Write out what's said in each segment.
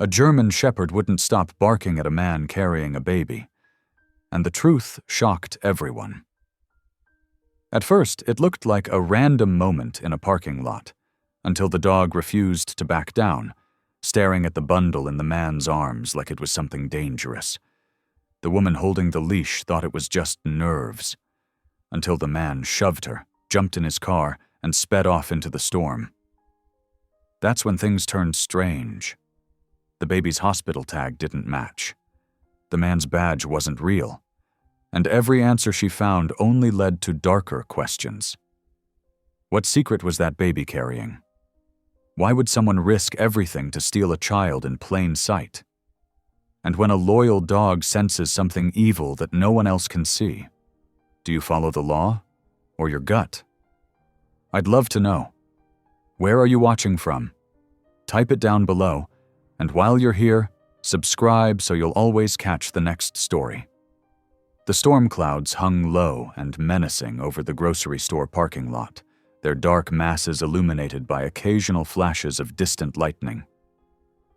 A German shepherd wouldn't stop barking at a man carrying a baby. And the truth shocked everyone. At first, it looked like a random moment in a parking lot, until the dog refused to back down, staring at the bundle in the man's arms like it was something dangerous. The woman holding the leash thought it was just nerves, until the man shoved her, jumped in his car, and sped off into the storm. That's when things turned strange. The baby's hospital tag didn't match. The man's badge wasn't real. And every answer she found only led to darker questions. What secret was that baby carrying? Why would someone risk everything to steal a child in plain sight? And when a loyal dog senses something evil that no one else can see, do you follow the law or your gut? I'd love to know. Where are you watching from? Type it down below, and while you're here, subscribe so you'll always catch the next story. The storm clouds hung low and menacing over the grocery store parking lot, their dark masses illuminated by occasional flashes of distant lightning.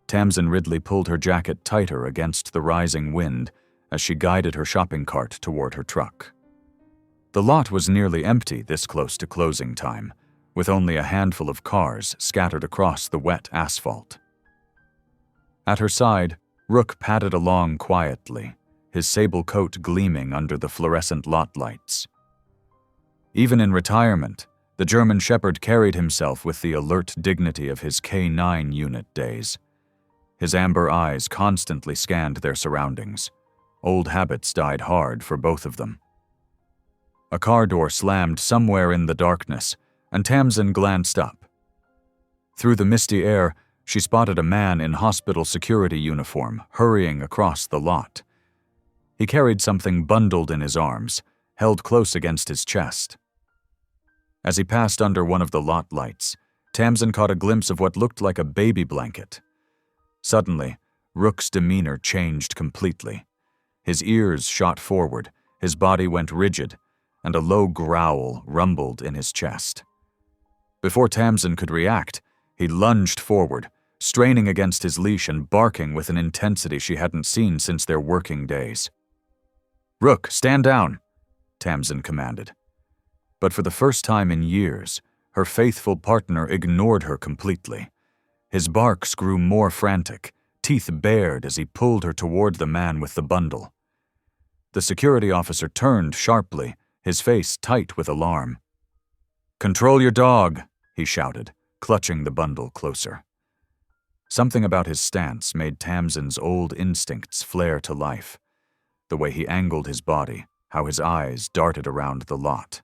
Tamsin Ridley pulled her jacket tighter against the rising wind as she guided her shopping cart toward her truck. The lot was nearly empty this close to closing time, with only a handful of cars scattered across the wet asphalt. At her side, Rook padded along quietly, his sable coat gleaming under the fluorescent lot lights. Even in retirement, the German shepherd carried himself with the alert dignity of his K9 unit days. His amber eyes constantly scanned their surroundings. Old habits died hard for both of them. A car door slammed somewhere in the darkness, and Tamsin glanced up. Through the misty air, she spotted a man in hospital security uniform hurrying across the lot. He carried something bundled in his arms, held close against his chest. As he passed under one of the lot lights, Tamsin caught a glimpse of what looked like a baby blanket. Suddenly, Rook's demeanor changed completely. His ears shot forward, his body went rigid, and a low growl rumbled in his chest. Before Tamsin could react, he lunged forward, straining against his leash and barking with an intensity she hadn't seen since their working days. "Rook, stand down," Tamsin commanded. But for the first time in years, her faithful partner ignored her completely. His barks grew more frantic, teeth bared as he pulled her toward the man with the bundle. The security officer turned sharply, his face tight with alarm. "Control your dog," he shouted, clutching the bundle closer. Something about his stance made Tamsin's old instincts flare to life. The way he angled his body, how his eyes darted around the lot.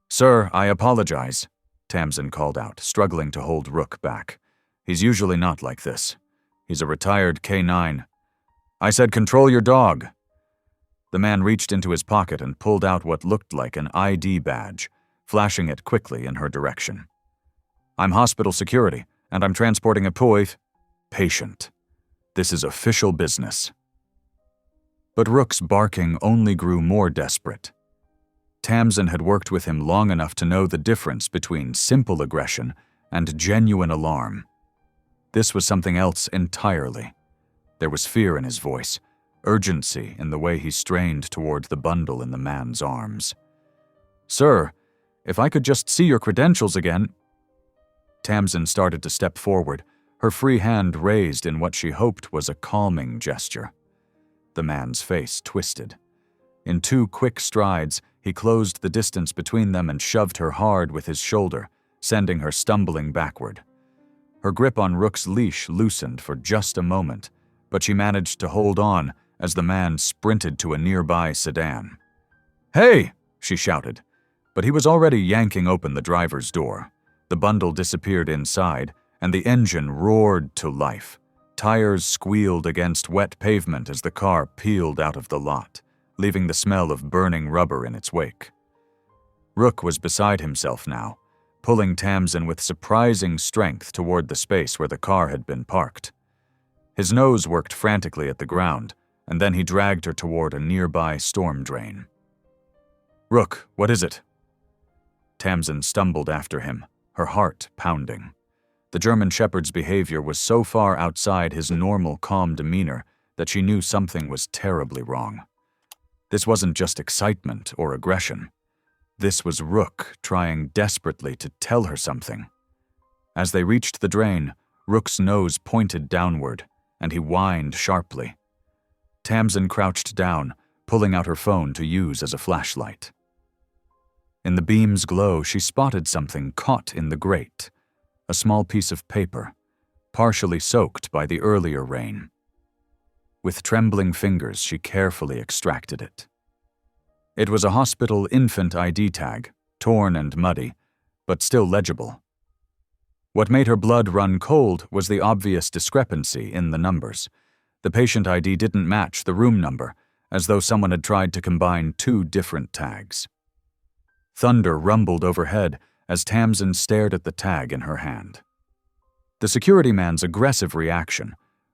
"Sir, I apologize," Tamsin called out, struggling to hold Rook back. "He's usually not like this. He's a retired K9. I said control your dog." The man reached into his pocket and pulled out what looked like an ID badge, flashing it quickly in her direction. "I'm hospital security, and I'm transporting a patient. This is official business." But Rook's barking only grew more desperate. Tamsin had worked with him long enough to know the difference between simple aggression and genuine alarm. This was something else entirely. There was fear in his voice, urgency in the way he strained toward the bundle in the man's arms. "Sir, if I could just see your credentials again." Tamsin started to step forward, her free hand raised in what she hoped was a calming gesture. The man's face twisted. In 2 quick strides, he closed the distance between them and shoved her hard with his shoulder, sending her stumbling backward. Her grip on Rook's leash loosened for just a moment, but she managed to hold on as the man sprinted to a nearby sedan. "Hey!" she shouted, but he was already yanking open the driver's door. The bundle disappeared inside, and the engine roared to life. Tires squealed against wet pavement as the car peeled out of the lot, leaving the smell of burning rubber in its wake. Rook was beside himself now, pulling Tamsin with surprising strength toward the space where the car had been parked. His nose worked frantically at the ground, and then he dragged her toward a nearby storm drain. "Rook, what is it?" Tamsin stumbled after him, her heart pounding. The German Shepherd's behavior was so far outside his normal calm demeanor that she knew something was terribly wrong. This wasn't just excitement or aggression. This was Rook trying desperately to tell her something. As they reached the drain, Rook's nose pointed downward, and he whined sharply. Tamsin crouched down, pulling out her phone to use as a flashlight. In the beam's glow, she spotted something caught in the grate, a small piece of paper, partially soaked by the earlier rain. With trembling fingers, she carefully extracted it. It was a hospital infant ID tag, torn and muddy, but still legible. What made her blood run cold was the obvious discrepancy in the numbers. The patient ID didn't match the room number, as though someone had tried to combine two different tags. Thunder rumbled overhead as Tamsin stared at the tag in her hand. The security man's aggressive reaction,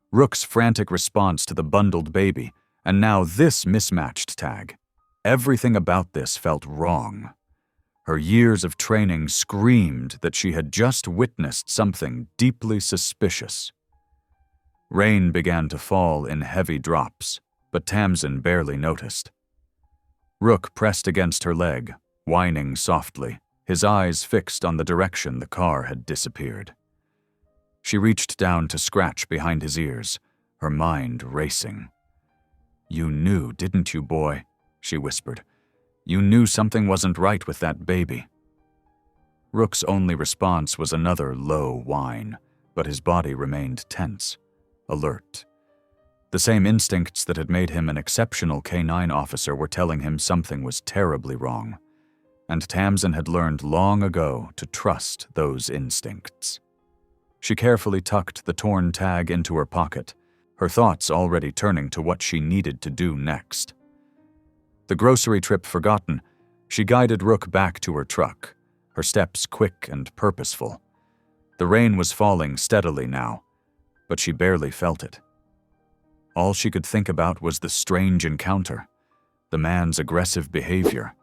Rook's frantic response to the bundled baby, and now this mismatched tag. Everything about this felt wrong. Her years of training screamed that she had just witnessed something deeply suspicious. Rain began to fall in heavy drops, but Tamsin barely noticed. Rook pressed against her leg, whining softly, his eyes fixed on the direction the car had disappeared. She reached down to scratch behind his ears, her mind racing. "You knew, didn't you, boy?" she whispered. "You knew something wasn't right with that baby." Rook's only response was another low whine, but his body remained tense, alert. The same instincts that had made him an exceptional K-9 officer were telling him something was terribly wrong, and Tamsin had learned long ago to trust those instincts. She carefully tucked the torn tag into her pocket, her thoughts already turning to what she needed to do next. The grocery trip forgotten, she guided Rook back to her truck, her steps quick and purposeful. The rain was falling steadily now, but she barely felt it. All she could think about was the strange encounter, the man's aggressive behavior,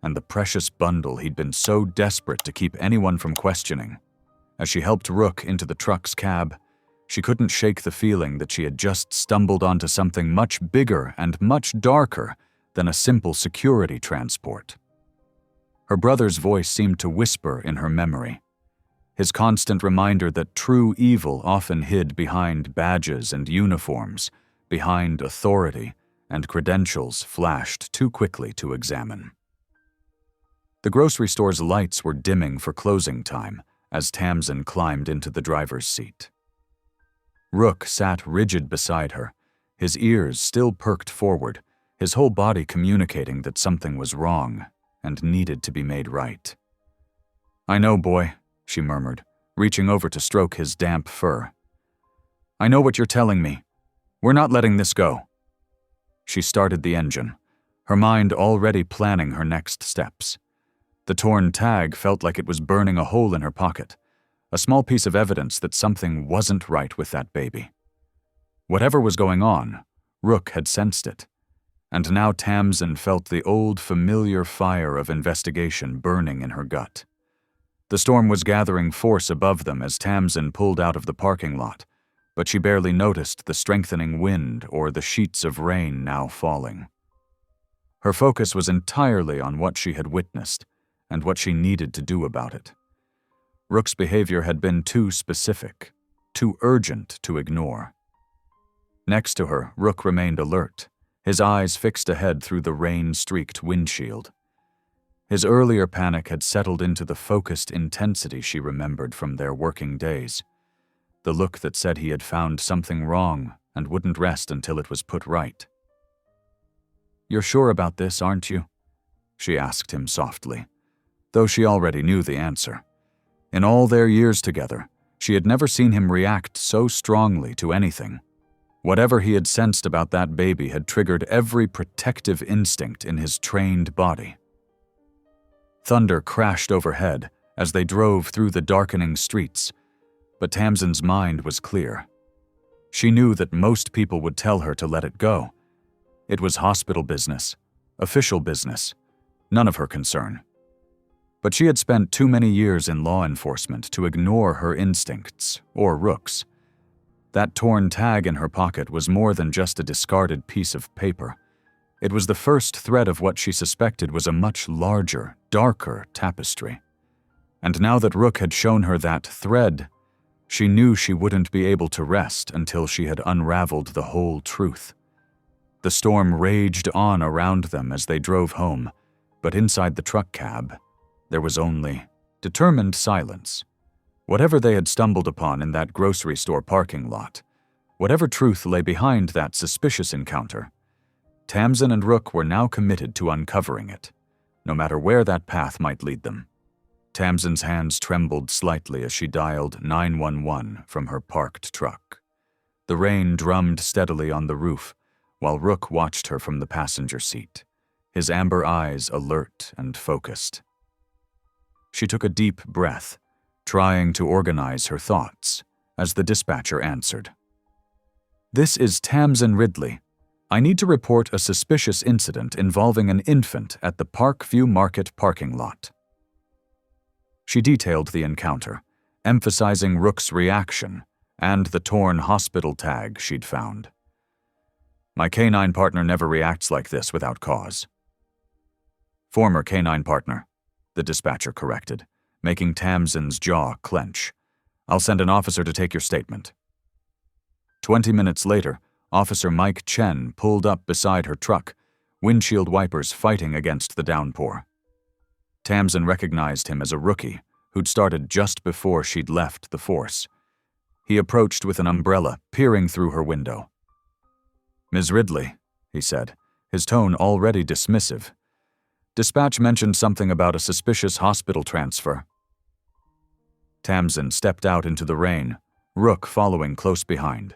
and the precious bundle he'd been so desperate to keep anyone from questioning. As she helped Rook into the truck's cab, she couldn't shake the feeling that she had just stumbled onto something much bigger and much darker than a simple security transport. Her brother's voice seemed to whisper in her memory, his constant reminder that true evil often hid behind badges and uniforms, behind authority and credentials flashed too quickly to examine. The grocery store's lights were dimming for closing time as Tamsin climbed into the driver's seat. Rook sat rigid beside her, his ears still perked forward, his whole body communicating that something was wrong and needed to be made right. "I know, boy," she murmured, reaching over to stroke his damp fur. "I know what you're telling me. We're not letting this go." She started the engine, her mind already planning her next steps. The torn tag felt like it was burning a hole in her pocket, a small piece of evidence that something wasn't right with that baby. Whatever was going on, Rook had sensed it. And now Tamsin felt the old familiar fire of investigation burning in her gut. The storm was gathering force above them as Tamsin pulled out of the parking lot, but she barely noticed the strengthening wind or the sheets of rain now falling. Her focus was entirely on what she had witnessed and what she needed to do about it. Rook's behavior had been too specific, too urgent to ignore. Next to her, Rook remained alert, his eyes fixed ahead through the rain-streaked windshield. His earlier panic had settled into the focused intensity she remembered from their working days, the look that said he had found something wrong and wouldn't rest until it was put right. "You're sure about this, aren't you?" she asked him softly, though she already knew the answer. In all their years together, she had never seen him react so strongly to anything. Whatever he had sensed about that baby had triggered every protective instinct in his trained body. Thunder crashed overhead as they drove through the darkening streets, but Tamsin's mind was clear. She knew that most people would tell her to let it go. It was hospital business, official business, none of her concern. But she had spent too many years in law enforcement to ignore her instincts, or Rook's. That torn tag in her pocket was more than just a discarded piece of paper. It was the first thread of what she suspected was a much larger, darker tapestry. And now that Rook had shown her that thread, she knew she wouldn't be able to rest until she had unraveled the whole truth. The storm raged on around them as they drove home, but inside the truck cab, there was only determined silence. Whatever they had stumbled upon in that grocery store parking lot, whatever truth lay behind that suspicious encounter, Tamsin and Rook were now committed to uncovering it, no matter where that path might lead them. Tamsin's hands trembled slightly as she dialed 911 from her parked truck. The rain drummed steadily on the roof, while Rook watched her from the passenger seat, his amber eyes alert and focused. She took a deep breath, trying to organize her thoughts, as the dispatcher answered. "This is Tamsin Ridley. I need to report a suspicious incident involving an infant at the Parkview Market parking lot." She detailed the encounter, emphasizing Rook's reaction and the torn hospital tag she'd found. "My canine partner never reacts like this without cause." "Former canine partner," the dispatcher corrected, making Tamsin's jaw clench. "I'll send an officer to take your statement." 20 minutes later, Officer Mike Chen pulled up beside her truck, windshield wipers fighting against the downpour. Tamsin recognized him as a rookie who'd started just before she'd left the force. He approached with an umbrella, peering through her window. "Ms. Ridley," he said, his tone already dismissive. "Dispatch mentioned something about a suspicious hospital transfer." Tamsin stepped out into the rain, Rook following close behind.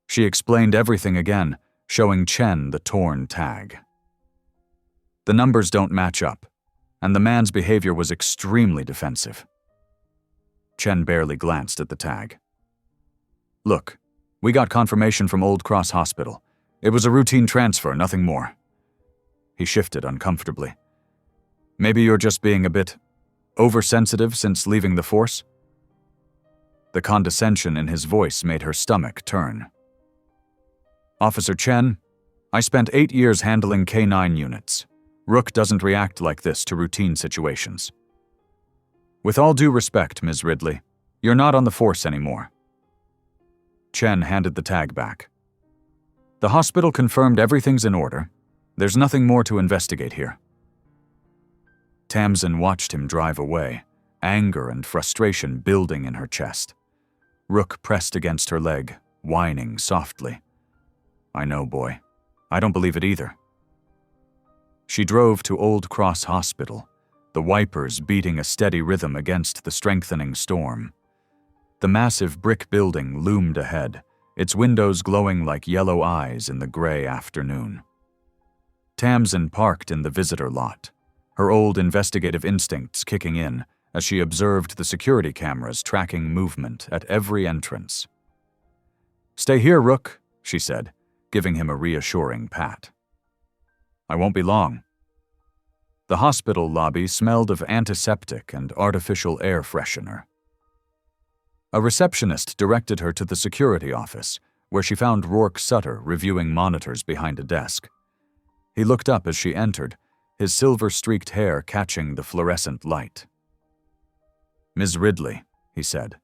She explained everything again, showing Chen the torn tag. "The numbers don't match up, and the man's behavior was extremely defensive." Chen barely glanced at the tag. "Look, we got confirmation from Old Cross Hospital. It was a routine transfer, nothing more." He shifted uncomfortably. "Maybe you're just being a bit oversensitive since leaving the force?" The condescension in his voice made her stomach turn. "Officer Chen, I spent 8 years handling K9 units. Rook doesn't react like this to routine situations." "With all due respect, Ms. Ridley, you're not on the force anymore." Chen handed the tag back. "The hospital confirmed everything's in order. There's nothing more to investigate here." Tamsin watched him drive away, anger and frustration building in her chest. Rook pressed against her leg, whining softly. "I know, boy. I don't believe it either." She drove to Old Cross Hospital, the wipers beating a steady rhythm against the strengthening storm. The massive brick building loomed ahead, its windows glowing like yellow eyes in the gray afternoon. Tamsin parked in the visitor lot, her old investigative instincts kicking in as she observed the security cameras tracking movement at every entrance. "Stay here, Rook," she said, giving him a reassuring pat. "I won't be long." The hospital lobby smelled of antiseptic and artificial air freshener. A receptionist directed her to the security office, where she found Rourke Sutter reviewing monitors behind a desk. He looked up as she entered, his silver-streaked hair catching the fluorescent light. "Ms. Ridley," he said,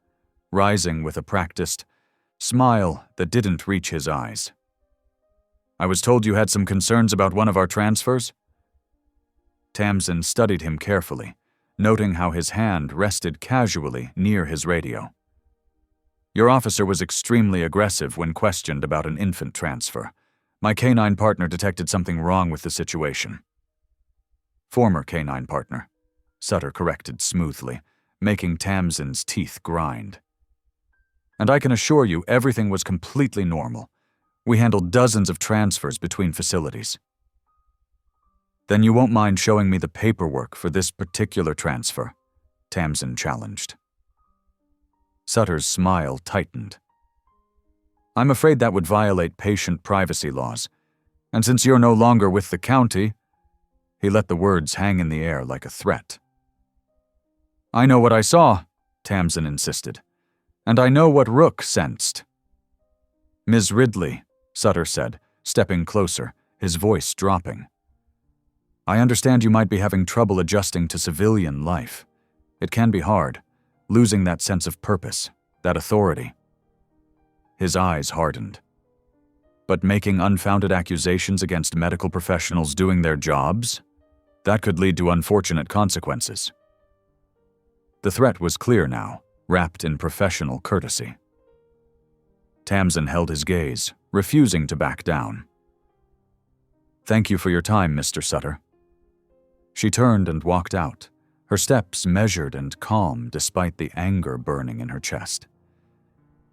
rising with a practiced smile that didn't reach his eyes. "I was told you had some concerns about one of our transfers?" Tamsin studied him carefully, noting how his hand rested casually near his radio. "Your officer was extremely aggressive when questioned about an infant transfer. My canine partner detected something wrong with the situation." "Former canine partner," Sutter corrected smoothly, making Tamsin's teeth grind. "And I can assure you everything was completely normal. We handled dozens of transfers between facilities." "Then you won't mind showing me the paperwork for this particular transfer?" Tamsin challenged. Sutter's smile tightened. "I'm afraid that would violate patient privacy laws, and since you're no longer with the county..." He let the words hang in the air like a threat. I know what I saw, Tamsin insisted. And I know what Rook sensed. Ms. Ridley, Sutter said, stepping closer, his voice dropping. I understand you might be having trouble adjusting to civilian life. It can be hard, losing that sense of purpose, that authority. His eyes hardened. But making unfounded accusations against medical professionals doing their jobs? That could lead to unfortunate consequences. The threat was clear now, wrapped in professional courtesy. Tamsin held his gaze, refusing to back down. Thank you for your time, Mr. Sutter. She turned and walked out, her steps measured and calm despite the anger burning in her chest.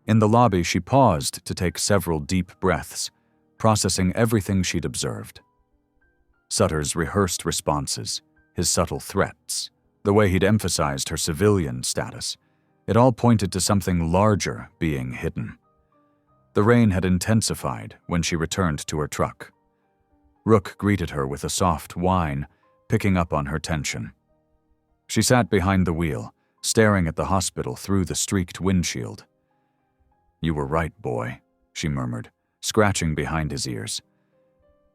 In the lobby, she paused to take several deep breaths, processing everything she'd observed. Sutter's rehearsed responses, his subtle threats, the way he'd emphasized her civilian status, it all pointed to something larger being hidden. The rain had intensified when she returned to her truck. Rook greeted her with a soft whine, picking up on her tension. She sat behind the wheel, staring at the hospital through the streaked windshield. You were right, boy, she murmured, scratching behind his ears.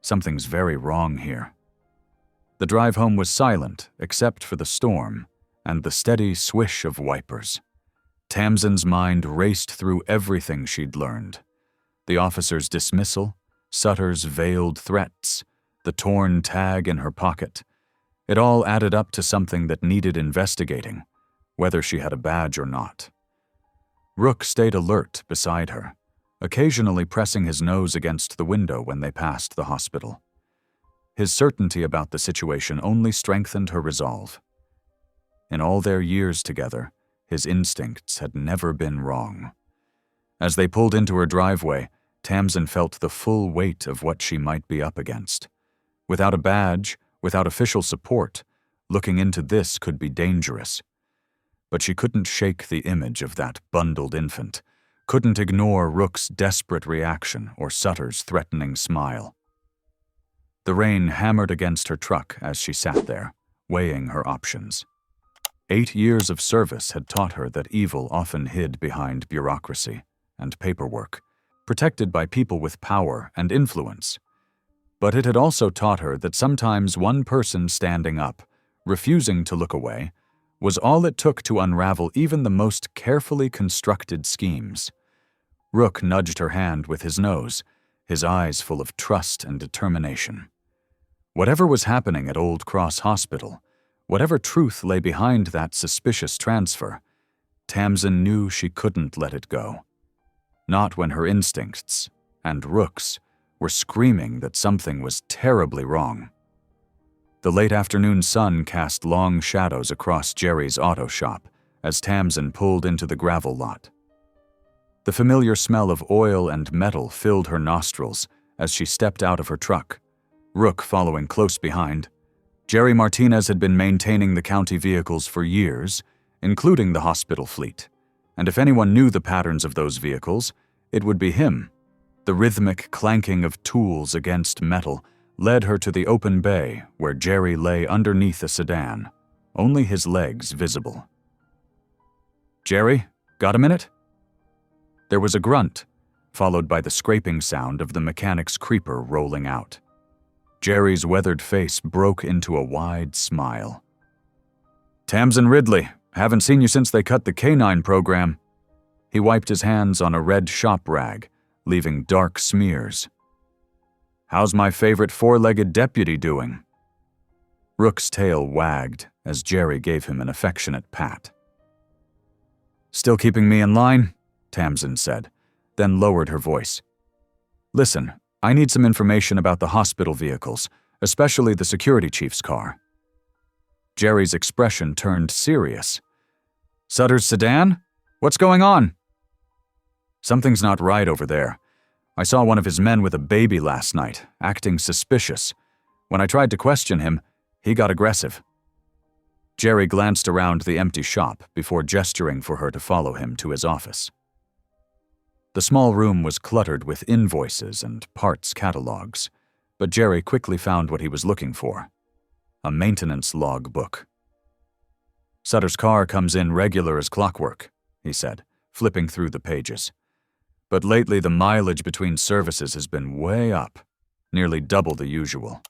Something's very wrong here. The drive home was silent except for the storm and the steady swish of wipers. Tamsin's mind raced through everything she'd learned. The officer's dismissal, Sutter's veiled threats, the torn tag in her pocket. It all added up to something that needed investigating, whether she had a badge or not. Rook stayed alert beside her, occasionally pressing his nose against the window when they passed the hospital. His certainty about the situation only strengthened her resolve. In all their years together, his instincts had never been wrong. As they pulled into her driveway, Tamsin felt the full weight of what she might be up against. Without a badge, without official support, looking into this could be dangerous. But she couldn't shake the image of that bundled infant, couldn't ignore Rook's desperate reaction or Sutter's threatening smile. The rain hammered against her truck as she sat there, weighing her options. 8 years of service had taught her that evil often hid behind bureaucracy and paperwork, protected by people with power and influence. But it had also taught her that sometimes one person standing up, refusing to look away, was all it took to unravel even the most carefully constructed schemes. Rook nudged her hand with his nose, his eyes full of trust and determination. Whatever was happening at Old Cross Hospital, whatever truth lay behind that suspicious transfer, Tamsin knew she couldn't let it go. Not when her instincts, and Rook's, were screaming that something was terribly wrong. The late afternoon sun cast long shadows across Jerry's auto shop as Tamsin pulled into the gravel lot. The familiar smell of oil and metal filled her nostrils as she stepped out of her truck, Rook following close behind. Jerry Martinez had been maintaining the county vehicles for years, including the hospital fleet, and if anyone knew the patterns of those vehicles, it would be him. The rhythmic clanking of tools against metal led her to the open bay where Jerry lay underneath a sedan, only his legs visible. Jerry, got a minute? There was a grunt, followed by the scraping sound of the mechanic's creeper rolling out. Jerry's weathered face broke into a wide smile. Tamsin Ridley, haven't seen you since they cut the K-9 program. He wiped his hands on a red shop rag, leaving dark smears. How's my favorite four-legged deputy doing? Rook's tail wagged as Jerry gave him an affectionate pat. Still keeping me in line? Tamsin said, then lowered her voice. Listen, I need some information about the hospital vehicles, especially the security chief's car. Jerry's expression turned serious. Sutter's sedan? What's going on? Something's not right over there. I saw one of his men with a baby last night, acting suspicious. When I tried to question him, he got aggressive. Jerry glanced around the empty shop before gesturing for her to follow him to his office. The small room was cluttered with invoices and parts catalogs, but Jerry quickly found what he was looking for: a maintenance log book. Sutter's car comes in regular as clockwork, he said, flipping through the pages. But lately the mileage between services has been way up, nearly double the usual.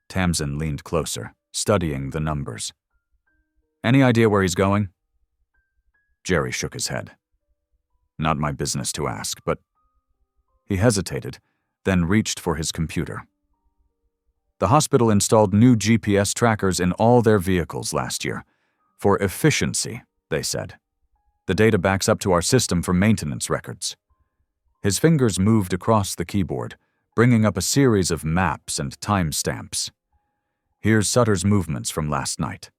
Tamsin leaned closer, studying the numbers. Any idea where he's going? Jerry shook his head. Not my business to ask, but... He hesitated, then reached for his computer. The hospital installed new GPS trackers in all their vehicles last year. For efficiency, they said. The data backs up to our system for maintenance records. His fingers moved across the keyboard, bringing up a series of maps and timestamps. Here's Sutter's movements from last night.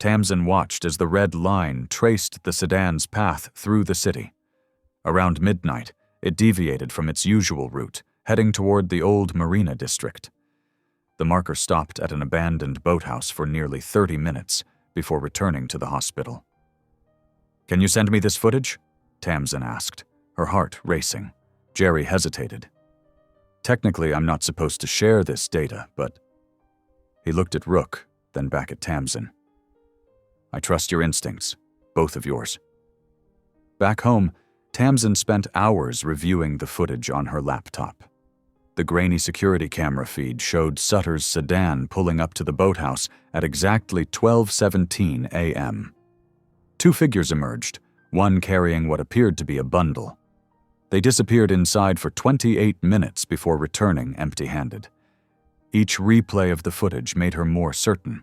Tamsin watched as the red line traced the sedan's path through the city. Around midnight, it deviated from its usual route, heading toward the old Marina district. The marker stopped at an abandoned boathouse for nearly 30 minutes before returning to the hospital. Can you send me this footage? Tamsin asked, her heart racing. Jerry hesitated. Technically, I'm not supposed to share this data, but... He looked at Rook, then back at Tamsin. I trust your instincts, both of yours. Back home, Tamsin spent hours reviewing the footage on her laptop. The grainy security camera feed showed Sutter's sedan pulling up to the boathouse at exactly 12:17 a.m. Two figures emerged, one carrying what appeared to be a bundle. They disappeared inside for 28 minutes before returning empty-handed. Each replay of the footage made her more certain.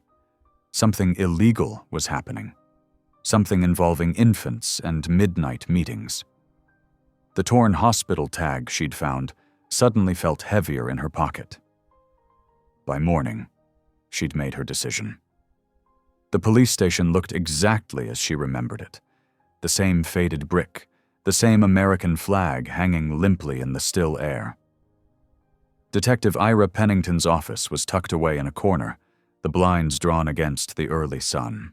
Something illegal was happening. Something involving infants and midnight meetings. The torn hospital tag she'd found suddenly felt heavier in her pocket. By morning, she'd made her decision. The police station looked exactly as she remembered it. The same faded brick, the same American flag hanging limply in the still air. Detective Ira Pennington's office was tucked away in a corner, the blinds drawn against the early sun.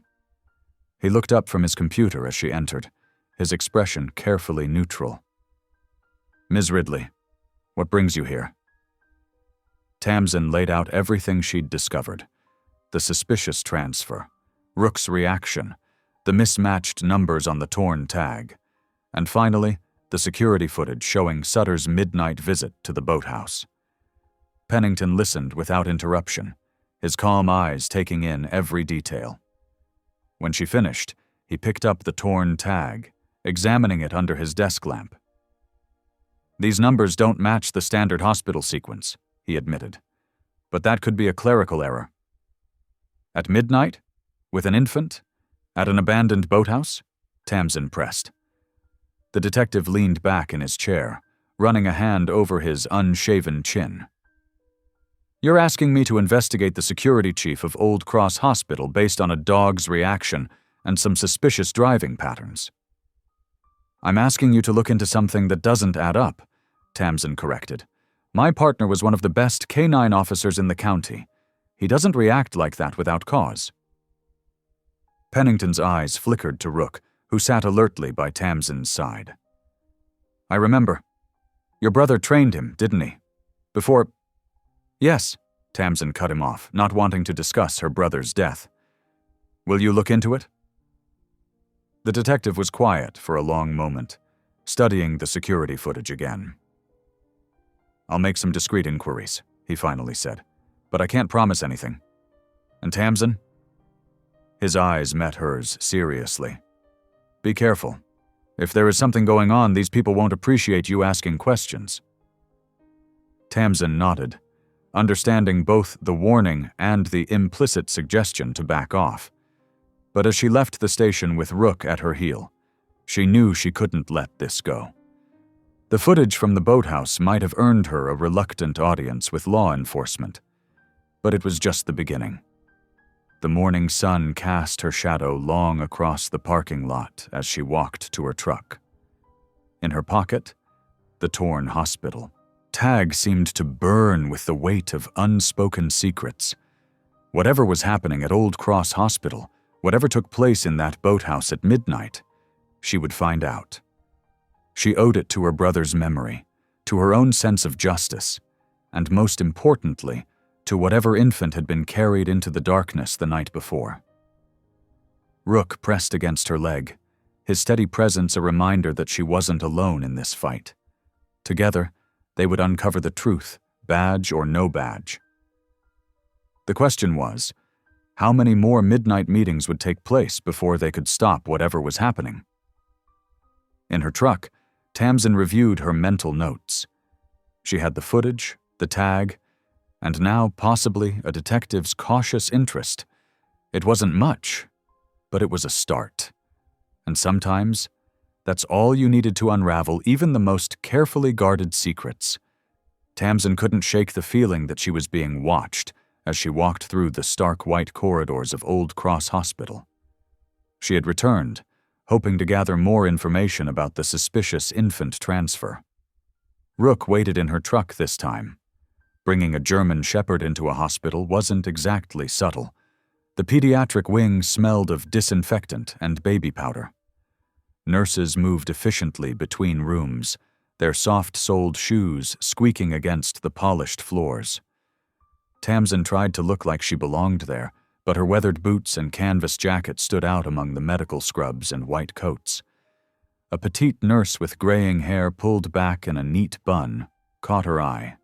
He looked up from his computer as she entered, his expression carefully neutral. Ms. Ridley, what brings you here? Tamsin laid out everything she'd discovered. The suspicious transfer, Rook's reaction, the mismatched numbers on the torn tag, and finally, the security footage showing Sutter's midnight visit to the boathouse. Pennington listened without interruption, his calm eyes taking in every detail. When she finished, he picked up the torn tag, examining it under his desk lamp. These numbers don't match the standard hospital sequence, he admitted. But that could be a clerical error. At midnight? With an infant? At an abandoned boathouse? Tamsin pressed. The detective leaned back in his chair, running a hand over his unshaven chin. You're asking me to investigate the security chief of Old Cross Hospital based on a dog's reaction and some suspicious driving patterns. I'm asking you to look into something that doesn't add up, Tamsin corrected. My partner was one of the best canine officers in the county. He doesn't react like that without cause. Pennington's eyes flickered to Rook, who sat alertly by Tamsin's side. I remember. Your brother trained him, didn't he? Before... Yes, Tamsin cut him off, not wanting to discuss her brother's death. Will you look into it? The detective was quiet for a long moment, studying the security footage again. I'll make some discreet inquiries, he finally said, but I can't promise anything. And Tamsin? His eyes met hers seriously. Be careful. If there is something going on, these people won't appreciate you asking questions. Tamsin nodded, understanding both the warning and the implicit suggestion to back off. But as she left the station with Rook at her heel, she knew she couldn't let this go. The footage from the boathouse might have earned her a reluctant audience with law enforcement, but it was just the beginning. The morning sun cast her shadow long across the parking lot as she walked to her truck. In her pocket, the torn hospital tag seemed to burn with the weight of unspoken secrets. Whatever was happening at Old Cross Hospital, whatever took place in that boathouse at midnight, she would find out. She owed it to her brother's memory, to her own sense of justice, and most importantly, to whatever infant had been carried into the darkness the night before. Rook pressed against her leg, his steady presence a reminder that she wasn't alone in this fight. Together, they would uncover the truth, badge or no badge. The question was, how many more midnight meetings would take place before they could stop whatever was happening? In her truck, Tamsin reviewed her mental notes. She had the footage, the tag, and now possibly a detective's cautious interest. It wasn't much, but it was a start. And sometimes, that's all you needed to unravel even the most carefully guarded secrets. Tamsin couldn't shake the feeling that she was being watched as she walked through the stark white corridors of Old Cross Hospital. She had returned, hoping to gather more information about the suspicious infant transfer. Rook waited in her truck this time. Bringing a German shepherd into a hospital wasn't exactly subtle. The pediatric wing smelled of disinfectant and baby powder. Nurses moved efficiently between rooms, their soft-soled shoes squeaking against the polished floors. Tamsin tried to look like she belonged there, but her weathered boots and canvas jacket stood out among the medical scrubs and white coats. A petite nurse with graying hair pulled back in a neat bun caught her eye.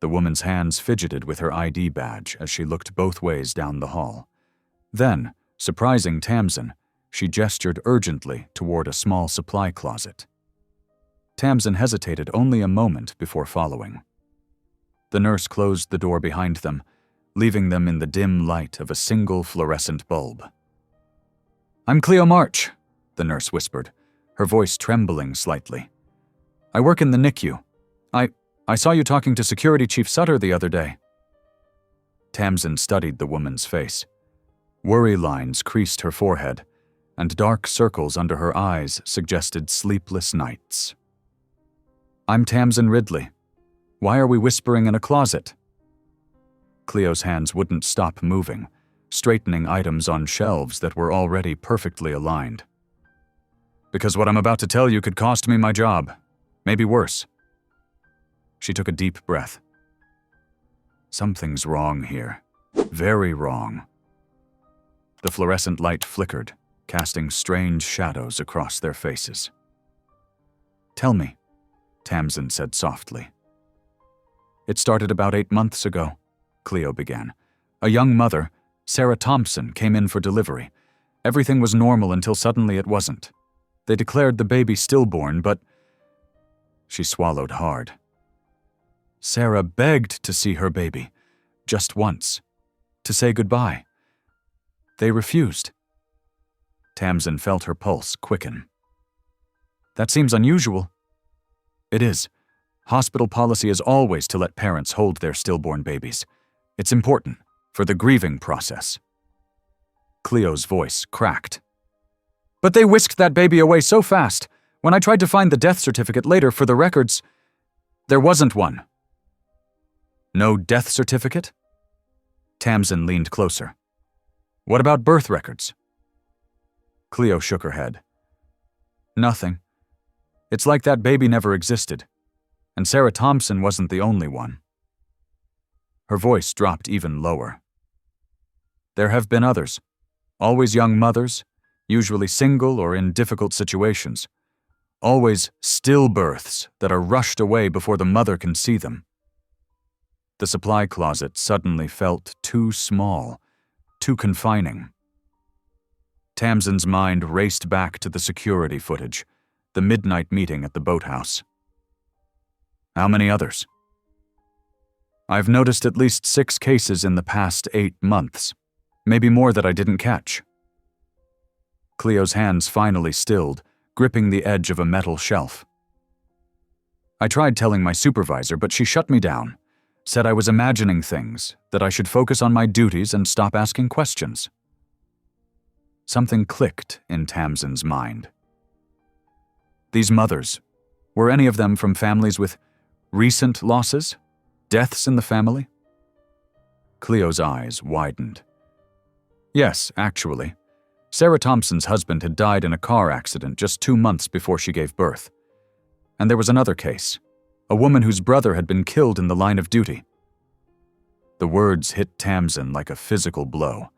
The woman's hands fidgeted with her ID badge as she looked both ways down the hall. Then, surprising Tamsin, she gestured urgently toward a small supply closet. Tamsin hesitated only a moment before following. The nurse closed the door behind them, leaving them in the dim light of a single fluorescent bulb. "I'm Cleo March," the nurse whispered, her voice trembling slightly. "I work in the NICU. I saw you talking to Security Chief Sutter the other day." Tamsin studied the woman's face. Worry lines creased her forehead, and dark circles under her eyes suggested sleepless nights. "I'm Tamsin Ridley. Why are we whispering in a closet?" Cleo's hands wouldn't stop moving, straightening items on shelves that were already perfectly aligned. "Because what I'm about to tell you could cost me my job. Maybe worse." She took a deep breath. Something's wrong here. Very wrong. The fluorescent light flickered, casting strange shadows across their faces. "Tell me," Tamsin said softly. "It started about 8 months ago," Cleo began. "A young mother, Sarah Thompson, came in for delivery. Everything was normal until suddenly it wasn't. They declared the baby stillborn, but—" She swallowed hard. Sarah begged to see her baby, just once, to say goodbye. They refused. Tamsin felt her pulse quicken. "That seems unusual." "It is. Hospital policy is always to let parents hold their stillborn babies. It's important for the grieving process." Cleo's voice cracked. "But they whisked that baby away so fast. When I tried to find the death certificate later for the records, there wasn't one." "No death certificate?" Tamsin leaned closer. "What about birth records?" Cleo shook her head. "Nothing. It's like that baby never existed. And Sarah Thompson wasn't the only one." Her voice dropped even lower. "There have been others. Always young mothers, usually single or in difficult situations. Always stillbirths that are rushed away before the mother can see them." The supply closet suddenly felt too small, too confining. Tamsin's mind raced back to the security footage, the midnight meeting at the boathouse. "How many others?" "I've noticed at least 6 cases in the past 8 months, maybe more that I didn't catch." Cleo's hands finally stilled, gripping the edge of a metal shelf. "I tried telling my supervisor, but she shut me down. Said I was imagining things, that I should focus on my duties and stop asking questions." Something clicked in Tamsin's mind. These mothers, were any of them from families with recent losses? Deaths in the family? Cleo's eyes widened. Yes, actually. Sarah Thompson's husband had died in a car accident just 2 months before she gave birth. And there was another case. A woman whose brother had been killed in the line of duty. The words hit Tamsin like a physical blow.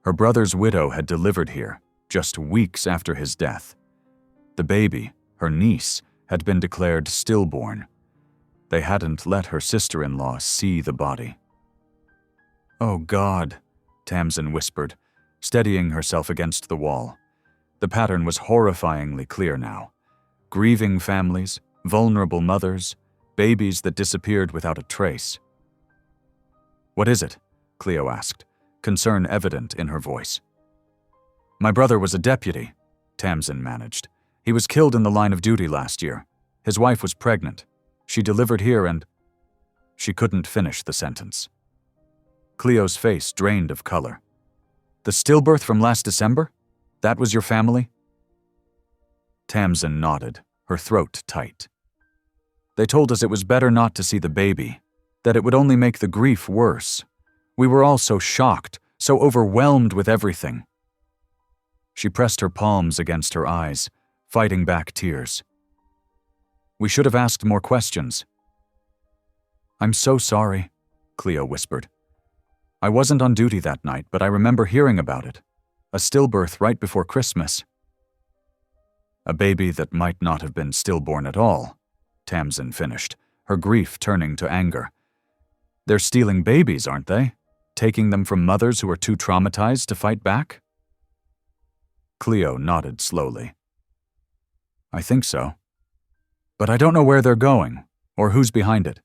Her brother's widow had delivered here, just weeks after his death. The baby, her niece, had been declared stillborn. They hadn't let her sister-in-law see the body. "Oh God," Tamsin whispered, steadying herself against the wall. The pattern was horrifyingly clear now. Grieving families, vulnerable mothers, babies that disappeared without a trace. "What is it?" Cleo asked, concern evident in her voice. "My brother was a deputy," Tamsin managed. "He was killed in the line of duty last year. His wife was pregnant. She delivered here and—" She couldn't finish the sentence. Cleo's face drained of color. "The stillbirth from last December? That was your family?" Tamsin nodded, her throat tight. "They told us it was better not to see the baby, that it would only make the grief worse. We were all so shocked, so overwhelmed with everything." She pressed her palms against her eyes, fighting back tears. "We should have asked more questions." "I'm so sorry," Cleo whispered. "I wasn't on duty that night, but I remember hearing about it. A stillbirth right before Christmas." "A baby that might not have been stillborn at all," Tamsin finished, her grief turning to anger. "They're stealing babies, aren't they? Taking them from mothers who are too traumatized to fight back?" Cleo nodded slowly. "I think so. But I don't know where they're going, or who's behind it.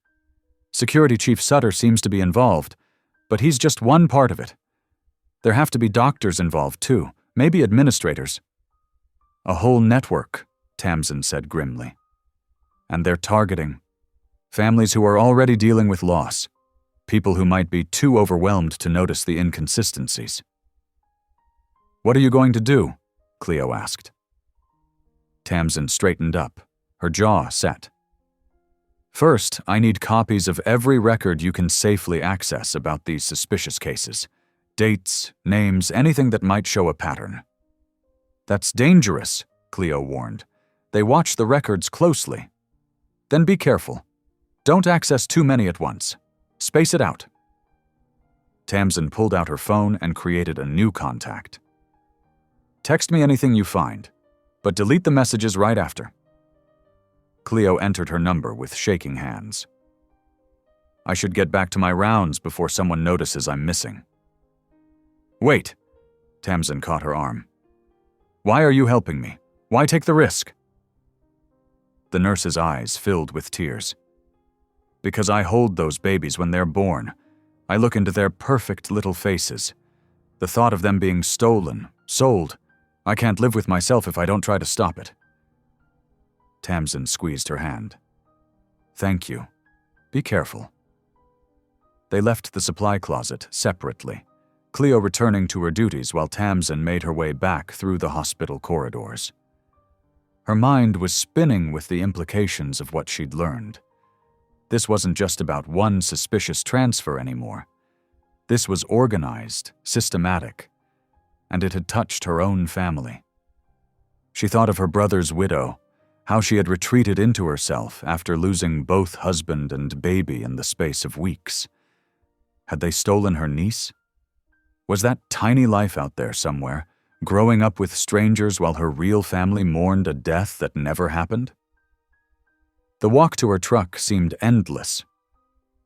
Security Chief Sutter seems to be involved, but he's just one part of it. There have to be doctors involved too, maybe administrators." "A whole network," Tamsin said grimly. "And they're targeting families who are already dealing with loss, people who might be too overwhelmed to notice the inconsistencies." "What are you going to do?" Cleo asked. Tamsin straightened up, her jaw set. "First, I need copies of every record you can safely access about these suspicious cases. Dates, names, anything that might show a pattern." "That's dangerous," Cleo warned. "They watch the records closely." "Then be careful. Don't access too many at once. Space it out." Tamsin pulled out her phone and created a new contact. "Text me anything you find, but delete the messages right after." Cleo entered her number with shaking hands. "I should get back to my rounds before someone notices I'm missing." "Wait," Tamsin caught her arm. "Why are you helping me? Why take the risk?" The nurse's eyes filled with tears. "Because I hold those babies when they're born. I look into their perfect little faces. The thought of them being stolen, sold, I can't live with myself if I don't try to stop it." Tamsin squeezed her hand. "Thank you. Be careful." They left the supply closet separately, Cleo returning to her duties while Tamsin made her way back through the hospital corridors. Her mind was spinning with the implications of what she'd learned. This wasn't just about one suspicious transfer anymore. This was organized, systematic, and it had touched her own family. She thought of her brother's widow, how she had retreated into herself after losing both husband and baby in the space of weeks. Had they stolen her niece? Was that tiny life out there somewhere, growing up with strangers while her real family mourned a death that never happened? The walk to her truck seemed endless.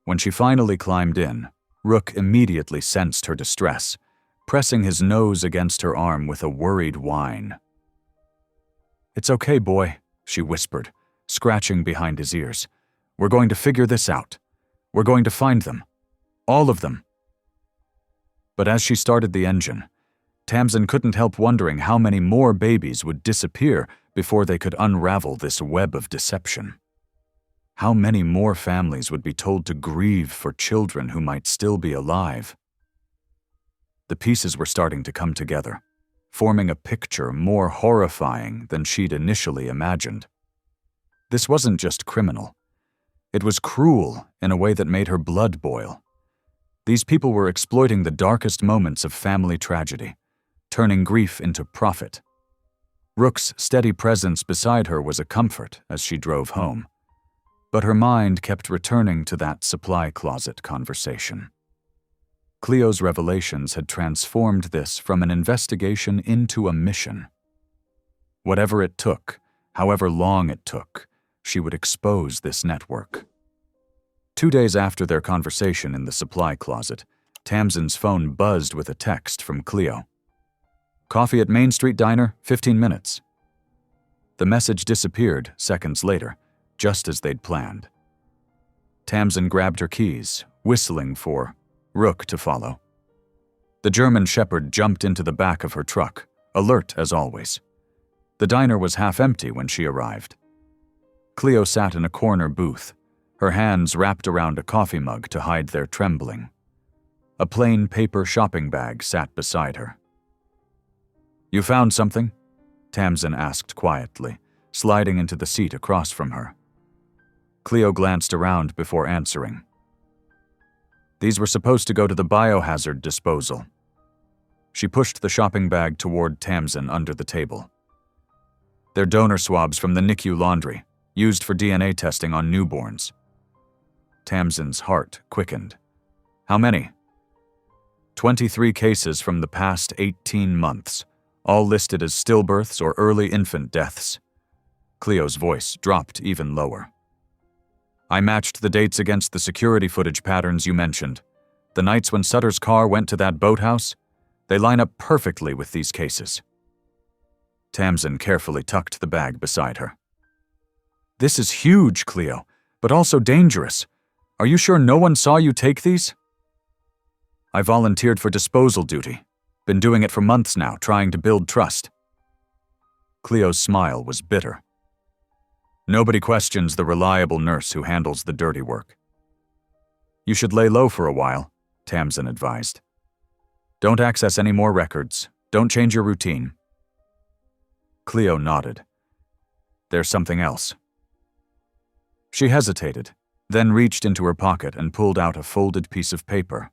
When she finally climbed in, Rook immediately sensed her distress, pressing his nose against her arm with a worried whine. "It's okay, boy," she whispered, scratching behind his ears. "We're going to figure this out. We're going to find them. All of them." But as she started the engine, Tamsin couldn't help wondering how many more babies would disappear before they could unravel this web of deception. How many more families would be told to grieve for children who might still be alive? The pieces were starting to come together, forming a picture more horrifying than she'd initially imagined. This wasn't just criminal. It was cruel in a way that made her blood boil. These people were exploiting the darkest moments of family tragedy, turning grief into profit. Rook's steady presence beside her was a comfort as she drove home, but her mind kept returning to that supply closet conversation. Cleo's revelations had transformed this from an investigation into a mission. Whatever it took, however long it took, she would expose this network. 2 days after their conversation in the supply closet, Tamsin's phone buzzed with a text from Cleo. "Coffee at Main Street Diner, 15 minutes. The message disappeared seconds later, just as they'd planned. Tamsin grabbed her keys, whistling for Rook to follow. The German Shepherd jumped into the back of her truck, alert as always. The diner was half empty when she arrived. Cleo sat in a corner booth, her hands wrapped around a coffee mug to hide their trembling. A plain paper shopping bag sat beside her. "You found something?" Tamsin asked quietly, sliding into the seat across from her. Cleo glanced around before answering. "These were supposed to go to the biohazard disposal." She pushed the shopping bag toward Tamsin under the table. "They're donor swabs from the NICU laundry, used for DNA testing on newborns." Tamsin's heart quickened. "How many?" 23 cases from the past 18 months, all listed as stillbirths or early infant deaths. Cleo's voice dropped even lower. "I matched the dates against the security footage patterns you mentioned. The nights when Sutter's car went to that boathouse, they line up perfectly with these cases." Tamsin carefully tucked the bag beside her. "This is huge, Cleo, but also dangerous. Are you sure no one saw you take these?" "I volunteered for disposal duty. Been doing it for months now, trying to build trust." Cleo's smile was bitter. "Nobody questions the reliable nurse who handles the dirty work." "You should lay low for a while," Tamsin advised. "Don't access any more records. Don't change your routine." Cleo nodded. "There's something else." She hesitated, then reached into her pocket and pulled out a folded piece of paper.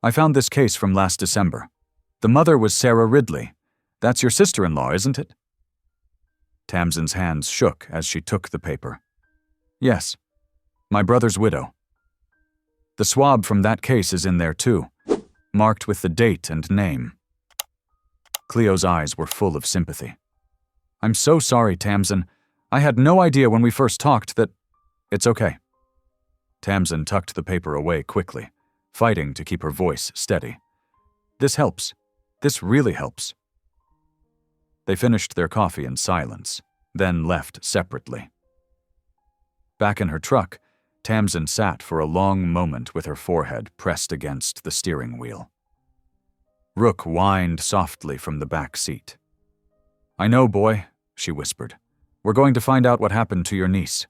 "I found this case from last December. The mother was Sarah Ridley. That's your sister-in-law, isn't it?" Tamsin's hands shook as she took the paper. "Yes, my brother's widow. The swab from that case is in there too, marked with the date and name." Cleo's eyes were full of sympathy. "I'm so sorry, Tamsin. I had no idea when we first talked that—" "It's okay." Tamsin tucked the paper away quickly, fighting to keep her voice steady. "This helps. This really helps." They finished their coffee in silence, then left separately. Back in her truck, Tamsin sat for a long moment with her forehead pressed against the steering wheel. Rook whined softly from the back seat. "I know, boy," she whispered. "We're going to find out what happened to your niece."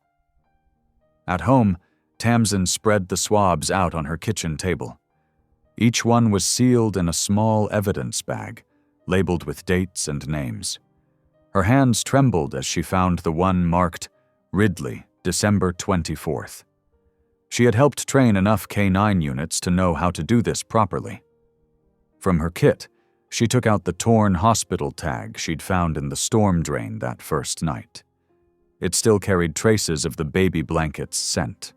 At home, Tamsin spread the swabs out on her kitchen table. Each one was sealed in a small evidence bag, labeled with dates and names. Her hands trembled as she found the one marked Ridley, December 24th. She had helped train enough K9 units to know how to do this properly. From her kit, she took out the torn hospital tag she'd found in the storm drain that first night. It still carried traces of the baby blanket's scent.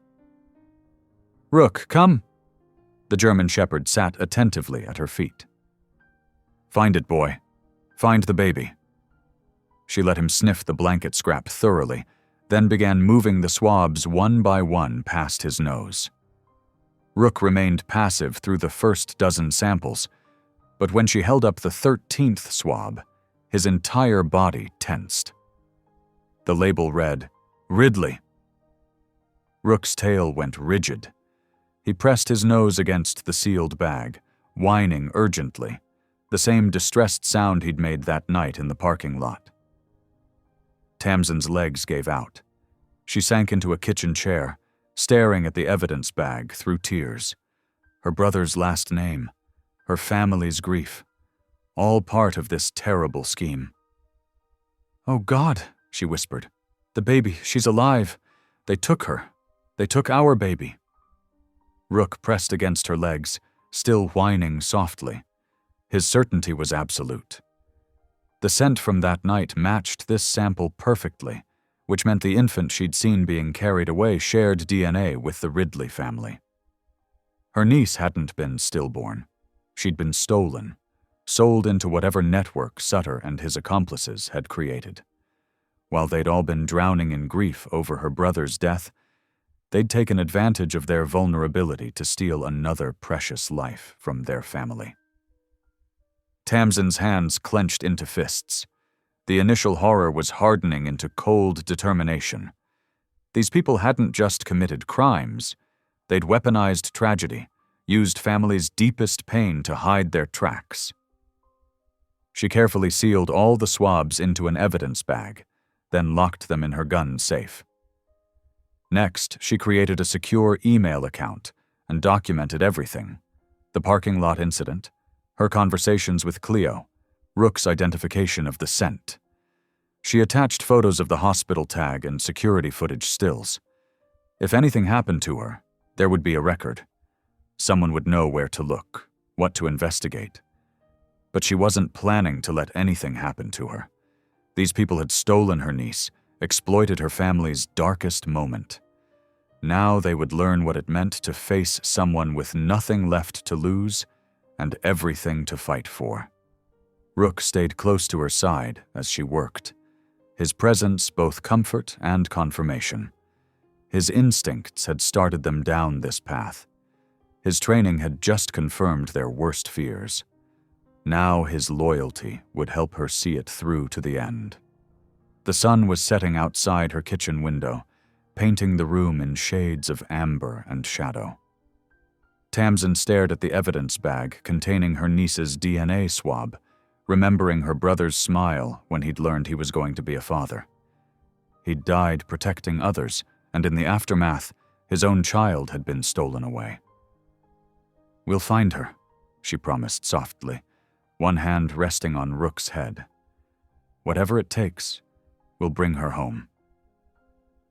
"Rook, come." The German Shepherd sat attentively at her feet. "Find it, boy. Find the baby." She let him sniff the blanket scrap thoroughly, then began moving the swabs one by one past his nose. Rook remained passive through the first dozen samples, but when she held up the 13th swab, his entire body tensed. The label read, "Ridley." Rook's tail went rigid. He pressed his nose against the sealed bag, whining urgently, the same distressed sound he'd made that night in the parking lot. Tamsin's legs gave out. She sank into a kitchen chair, staring at the evidence bag through tears. Her brother's last name, her family's grief, all part of this terrible scheme. "Oh God," she whispered. "The baby, she's alive. They took her. They took our baby." Rook pressed against her legs, still whining softly. His certainty was absolute. The scent from that night matched this sample perfectly, which meant the infant she'd seen being carried away shared DNA with the Ridley family. Her niece hadn't been stillborn. She'd been stolen, sold into whatever network Sutter and his accomplices had created. While they'd all been drowning in grief over her brother's death, they'd taken advantage of their vulnerability to steal another precious life from their family. Tamsin's hands clenched into fists. The initial horror was hardening into cold determination. These people hadn't just committed crimes, they'd weaponized tragedy, used family's deepest pain to hide their tracks. She carefully sealed all the swabs into an evidence bag, then locked them in her gun safe. Next, she created a secure email account and documented everything: the parking lot incident, her conversations with Cleo, Rook's identification of the scent. She attached photos of the hospital tag and security footage stills. If anything happened to her, there would be a record. Someone would know where to look, what to investigate. But she wasn't planning to let anything happen to her. These people had stolen her niece, exploited her family's darkest moment. Now they would learn what it meant to face someone with nothing left to lose and everything to fight for. Rook stayed close to her side as she worked, his presence both comfort and confirmation. His instincts had started them down this path. His training had just confirmed their worst fears. Now his loyalty would help her see it through to the end. The sun was setting outside her kitchen window, painting the room in shades of amber and shadow. Tamsin stared at the evidence bag containing her niece's DNA swab, remembering her brother's smile when he'd learned he was going to be a father. He'd died protecting others, and in the aftermath, his own child had been stolen away. "We'll find her," she promised softly, one hand resting on Rook's head. "Whatever it takes, we'll bring her home."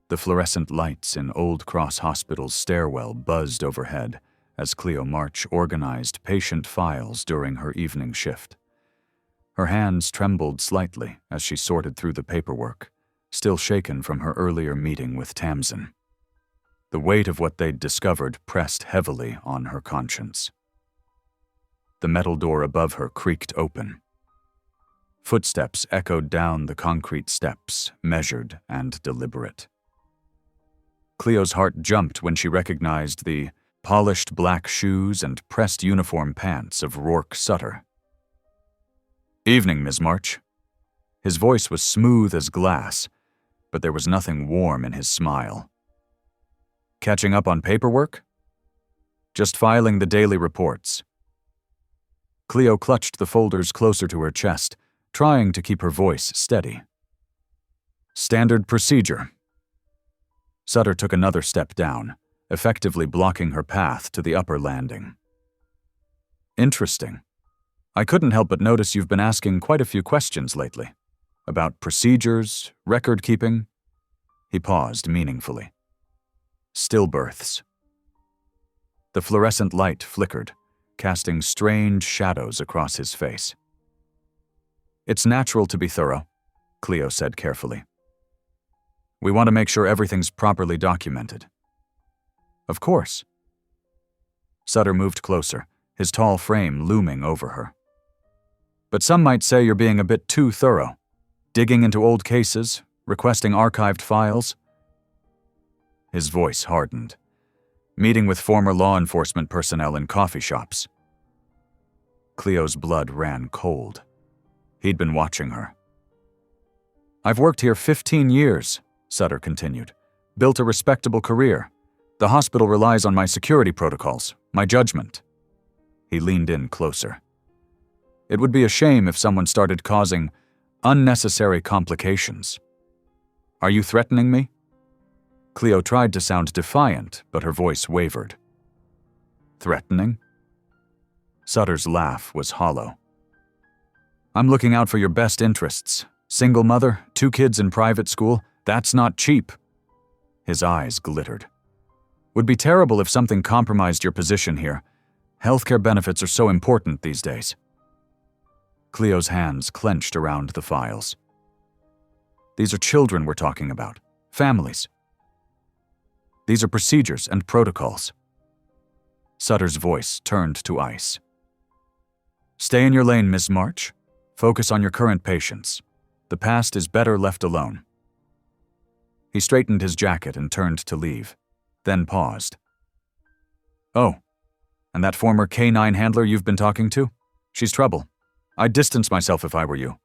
The fluorescent lights in Old Cross Hospital's stairwell buzzed overhead as Cleo March organized patient files during her evening shift. Her hands trembled slightly as she sorted through the paperwork, still shaken from her earlier meeting with Tamsin. The weight of what they'd discovered pressed heavily on her conscience. The metal door above her creaked open. Footsteps echoed down the concrete steps, measured and deliberate. Cleo's heart jumped when she recognized the polished black shoes and pressed uniform pants of Rourke Sutter. "Evening, Ms. March." His voice was smooth as glass, but there was nothing warm in his smile. "Catching up on paperwork?" "Just filing the daily reports." Cleo clutched the folders closer to her chest, trying to keep her voice steady. "Standard procedure." Sutter took another step down, effectively blocking her path to the upper landing. "Interesting. I couldn't help but notice you've been asking quite a few questions lately. About procedures, record keeping." He paused meaningfully. "Stillbirths." The fluorescent light flickered, casting strange shadows across his face. "It's natural to be thorough," Cleo said carefully. "We want to make sure everything's properly documented." "Of course." Sutter moved closer, his tall frame looming over her. "But some might say you're being a bit too thorough, digging into old cases, requesting archived files." His voice hardened. "Meeting with former law enforcement personnel in coffee shops." Cleo's blood ran cold. He'd been watching her. "I've worked here 15 years, Sutter continued. "Built a respectable career. The hospital relies on my security protocols, my judgment." He leaned in closer. "It would be a shame if someone started causing unnecessary complications. Are you threatening me?" Cleo tried to sound defiant, but her voice wavered. "Threatening?" Sutter's laugh was hollow. "I'm looking out for your best interests. Single mother, 2 kids in private school, that's not cheap." His eyes glittered. "Would be terrible if something compromised your position here. Healthcare benefits are so important these days." Cleo's hands clenched around the files. "These are children we're talking about. Families. These are procedures and protocols." Sutter's voice turned to ice. Stay in your lane, Miss March. Focus on your current patients. The past is better left alone. He straightened his jacket and turned to leave, then paused. Oh, and that former K9 handler you've been talking to? She's trouble. I'd distance myself if I were you.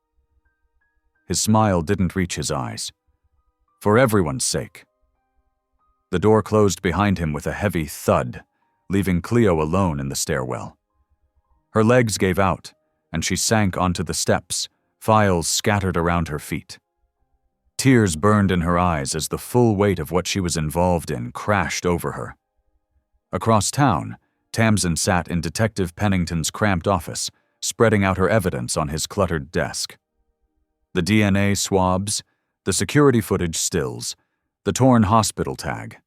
His smile didn't reach his eyes. For everyone's sake. The door closed behind him with a heavy thud, leaving Cleo alone in the stairwell. Her legs gave out, and she sank onto the steps, files scattered around her feet. Tears burned in her eyes as the full weight of what she was involved in crashed over her. Across town, Tamsin sat in Detective Pennington's cramped office, spreading out her evidence on his cluttered desk. The DNA swabs, the security footage stills, the torn hospital tag.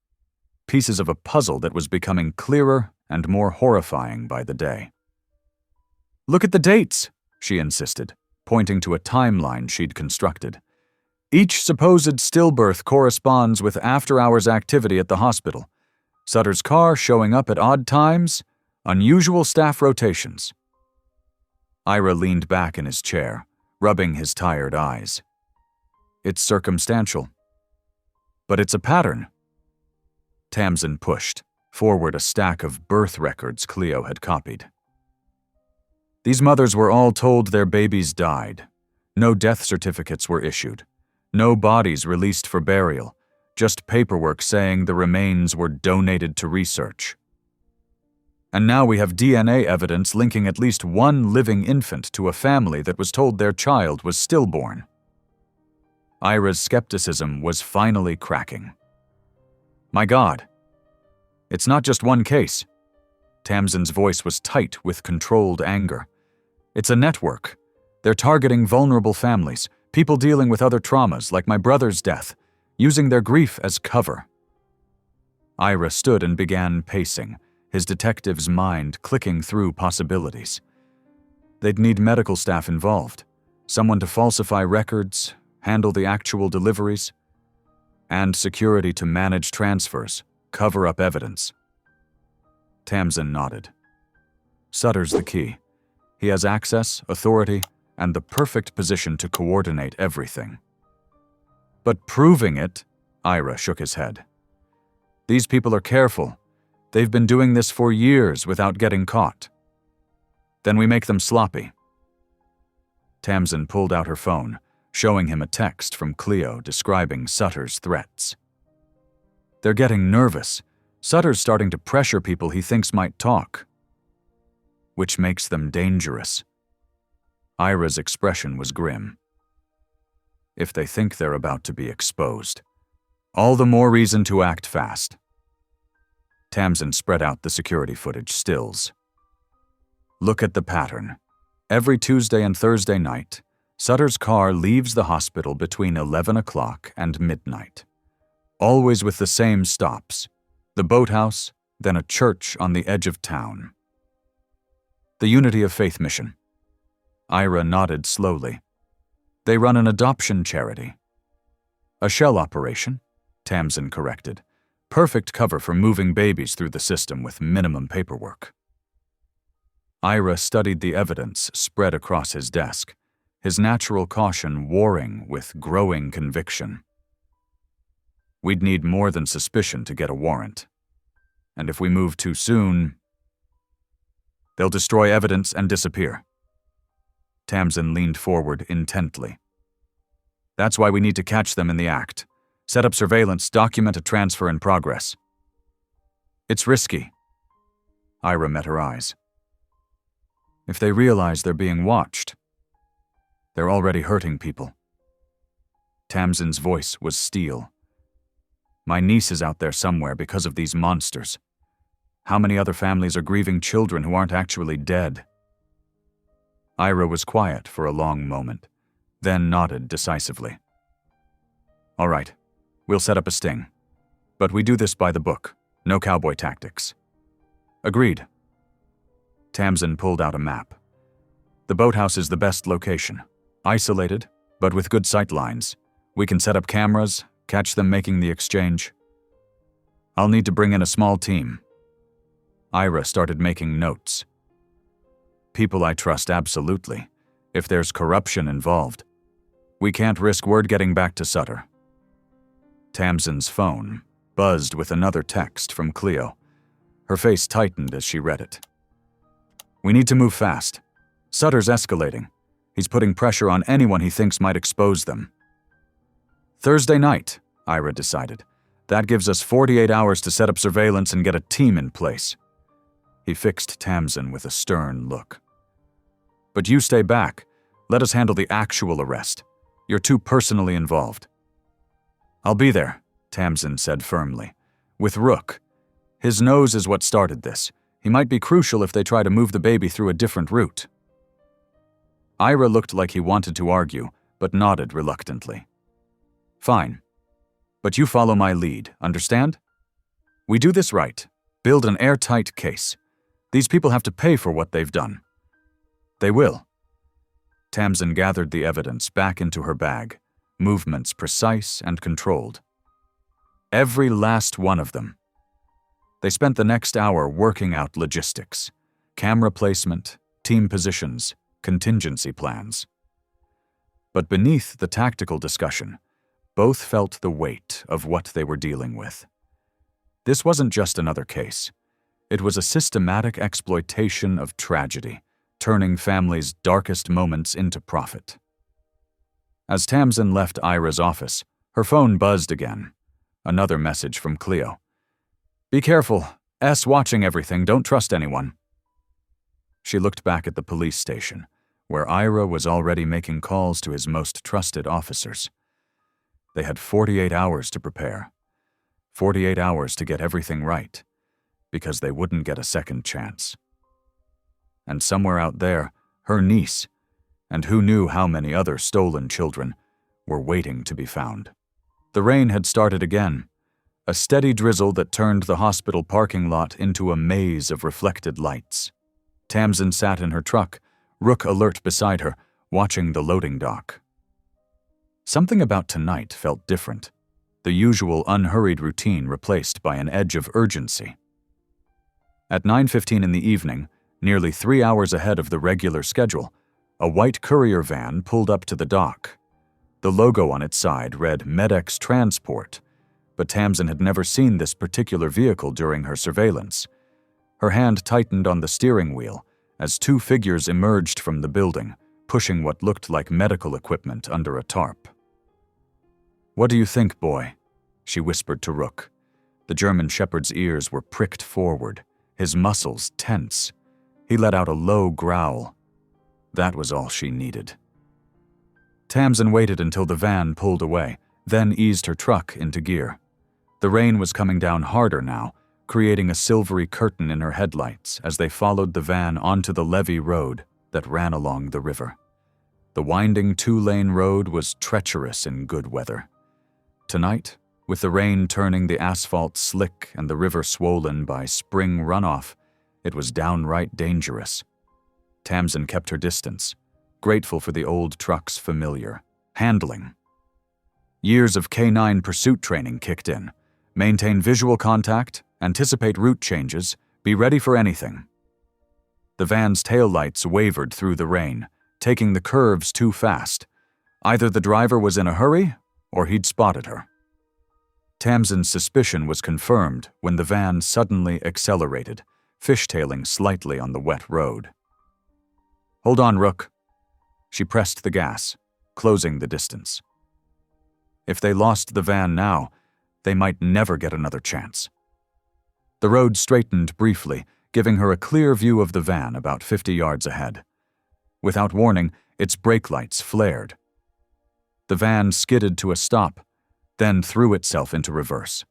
Pieces of a puzzle that was becoming clearer and more horrifying by the day. Look at the dates, she insisted, pointing to a timeline she'd constructed. Each supposed stillbirth corresponds with after-hours activity at the hospital. Sutter's car showing up at odd times, unusual staff rotations. Ira leaned back in his chair, rubbing his tired eyes. It's circumstantial. But it's a pattern. Tamsin pushed forward a stack of birth records Cleo had copied. These mothers were all told their babies died. No death certificates were issued. No bodies released for burial. Just paperwork saying the remains were donated to research. And now we have DNA evidence linking at least one living infant to a family that was told their child was stillborn. Ira's skepticism was finally cracking. My God. It's not just one case. Tamsin's voice was tight with controlled anger. It's a network. They're targeting vulnerable families, people dealing with other traumas like my brother's death, using their grief as cover. Ira stood and began pacing, his detective's mind clicking through possibilities. They'd need medical staff involved, someone to falsify records, handle the actual deliveries, and security to manage transfers, cover up evidence. Tamsin nodded. Sutter's the key. He has access, authority, and the perfect position to coordinate everything. But proving it, Ira shook his head. These people are careful. They've been doing this for years without getting caught. Then we make them sloppy. Tamsin pulled out her phone, showing him a text from Cleo describing Sutter's threats. They're getting nervous. Sutter's starting to pressure people he thinks might talk, which makes them dangerous. Ira's expression was grim. If they think they're about to be exposed, all the more reason to act fast. Tamsin spread out the security footage stills. Look at the pattern. Every Tuesday and Thursday night, Sutter's car leaves the hospital between 11 o'clock and midnight. Always with the same stops. The boathouse, then a church on the edge of town. The Unity of Faith Mission. Ira nodded slowly. They run an adoption charity. A shell operation, Tamsin corrected. Perfect cover for moving babies through the system with minimum paperwork. Ira studied the evidence spread across his desk, his natural caution warring with growing conviction. We'd need more than suspicion to get a warrant. And if we move too soon, they'll destroy evidence and disappear. Tamsin leaned forward intently. That's why we need to catch them in the act. Set up surveillance, document a transfer in progress. It's risky. Ira met her eyes. If they realize they're being watched, they're already hurting people. Tamsin's voice was steel. My niece is out there somewhere because of these monsters. How many other families are grieving children who aren't actually dead? Ira was quiet for a long moment, then nodded decisively. All right, we'll set up a sting. But we do this by the book, no cowboy tactics. Agreed. Tamsin pulled out a map. The boathouse is the best location. Isolated, but with good sight lines. We can set up cameras, catch them making the exchange. I'll need to bring in a small team. Ira started making notes. People I trust absolutely. If there's corruption involved, we can't risk word getting back to Sutter. Tamsin's phone buzzed with another text from Cleo. Her face tightened as she read it. We need to move fast. Sutter's escalating. He's putting pressure on anyone he thinks might expose them. Thursday night, Ira decided. That gives us 48 hours to set up surveillance and get a team in place. He fixed Tamsin with a stern look. But you stay back. Let us handle the actual arrest. You're too personally involved. I'll be there, Tamsin said firmly. With Rook. His nose is what started this. He might be crucial if they try to move the baby through a different route. Ira looked like he wanted to argue, but nodded reluctantly. Fine. But you follow my lead, understand? We do this right. Build an airtight case. These people have to pay for what they've done. They will. Tamsin gathered the evidence back into her bag, movements precise and controlled. Every last one of them. They spent the next hour working out logistics, camera placement, team positions, contingency plans. But beneath the tactical discussion, both felt the weight of what they were dealing with. This wasn't just another case. It was a systematic exploitation of tragedy, turning families' darkest moments into profit. As Tamsin left Ira's office, her phone buzzed again. Another message from Cleo. Be careful. S watching everything. Don't trust anyone. She looked back at the police station, where Ira was already making calls to his most trusted officers. They had 48 hours to prepare. 48 hours to get everything right, because they wouldn't get a second chance. And somewhere out there, her niece, and who knew how many other stolen children, were waiting to be found. The rain had started again, a steady drizzle that turned the hospital parking lot into a maze of reflected lights. Tamsin sat in her truck, Rook alert beside her, watching the loading dock. Something about tonight felt different, the usual unhurried routine replaced by an edge of urgency. At 9:15 in the evening, nearly 3 hours ahead of the regular schedule, a white courier van pulled up to the dock. The logo on its side read MedEx Transport, but Tamsin had never seen this particular vehicle during her surveillance. Her hand tightened on the steering wheel as two figures emerged from the building, pushing what looked like medical equipment under a tarp. What do you think, boy? She whispered to Rook. The German shepherd's ears were pricked forward, his muscles tense. He let out a low growl. That was all she needed. Tamsin waited until the van pulled away, then eased her truck into gear. The rain was coming down harder now, creating a silvery curtain in her headlights as they followed the van onto the levee road that ran along the river. The winding two-lane road was treacherous in good weather. Tonight, with the rain turning the asphalt slick and the river swollen by spring runoff, it was downright dangerous. Tamsin kept her distance, grateful for the old truck's familiar handling. Years of K9 pursuit training kicked in. Maintain visual contact, anticipate route changes, be ready for anything. The van's taillights wavered through the rain, taking the curves too fast. Either the driver was in a hurry, or he'd spotted her. Tamsin's suspicion was confirmed when the van suddenly accelerated, fishtailing slightly on the wet road. Hold on, Rook. She pressed the gas, closing the distance. If they lost the van now, they might never get another chance. The road straightened briefly, giving her a clear view of the van about 50 yards ahead. Without warning, its brake lights flared. The van skidded to a stop, then threw itself into reverse.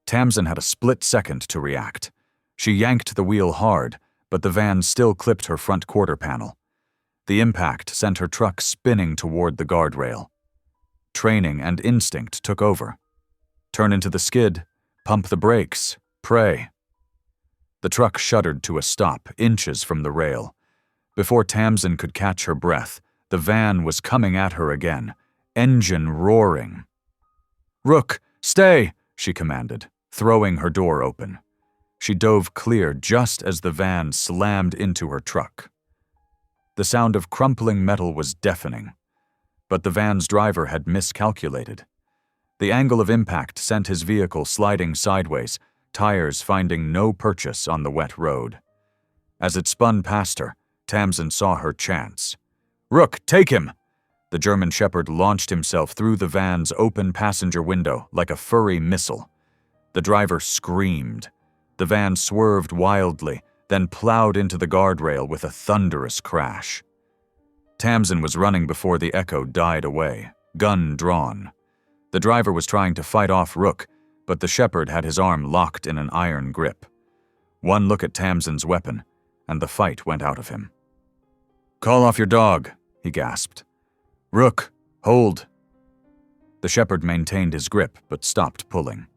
Tamsin had a split second to react. She yanked the wheel hard, but the van still clipped her front quarter panel. The impact sent her truck spinning toward the guardrail. Training and instinct took over. Turn into the skid, pump the brakes, pray. The truck shuddered to a stop, inches from the rail. Before Tamsin could catch her breath, the van was coming at her again, engine roaring. Rook, stay, she commanded, throwing her door open. She dove clear just as the van slammed into her truck. The sound of crumpling metal was deafening, but the van's driver had miscalculated. The angle of impact sent his vehicle sliding sideways, tires finding no purchase on the wet road. As it spun past her, Tamsin saw her chance. "Rook, take him!" The German Shepherd launched himself through the van's open passenger window like a furry missile. The driver screamed. The van swerved wildly, then plowed into the guardrail with a thunderous crash. Tamsin was running before the echo died away, gun drawn. The driver was trying to fight off Rook, but the Shepherd had his arm locked in an iron grip. One look at Tamsin's weapon, and the fight went out of him. "Call off your dog," he gasped. "Rook, hold." The Shepherd maintained his grip, but stopped pulling.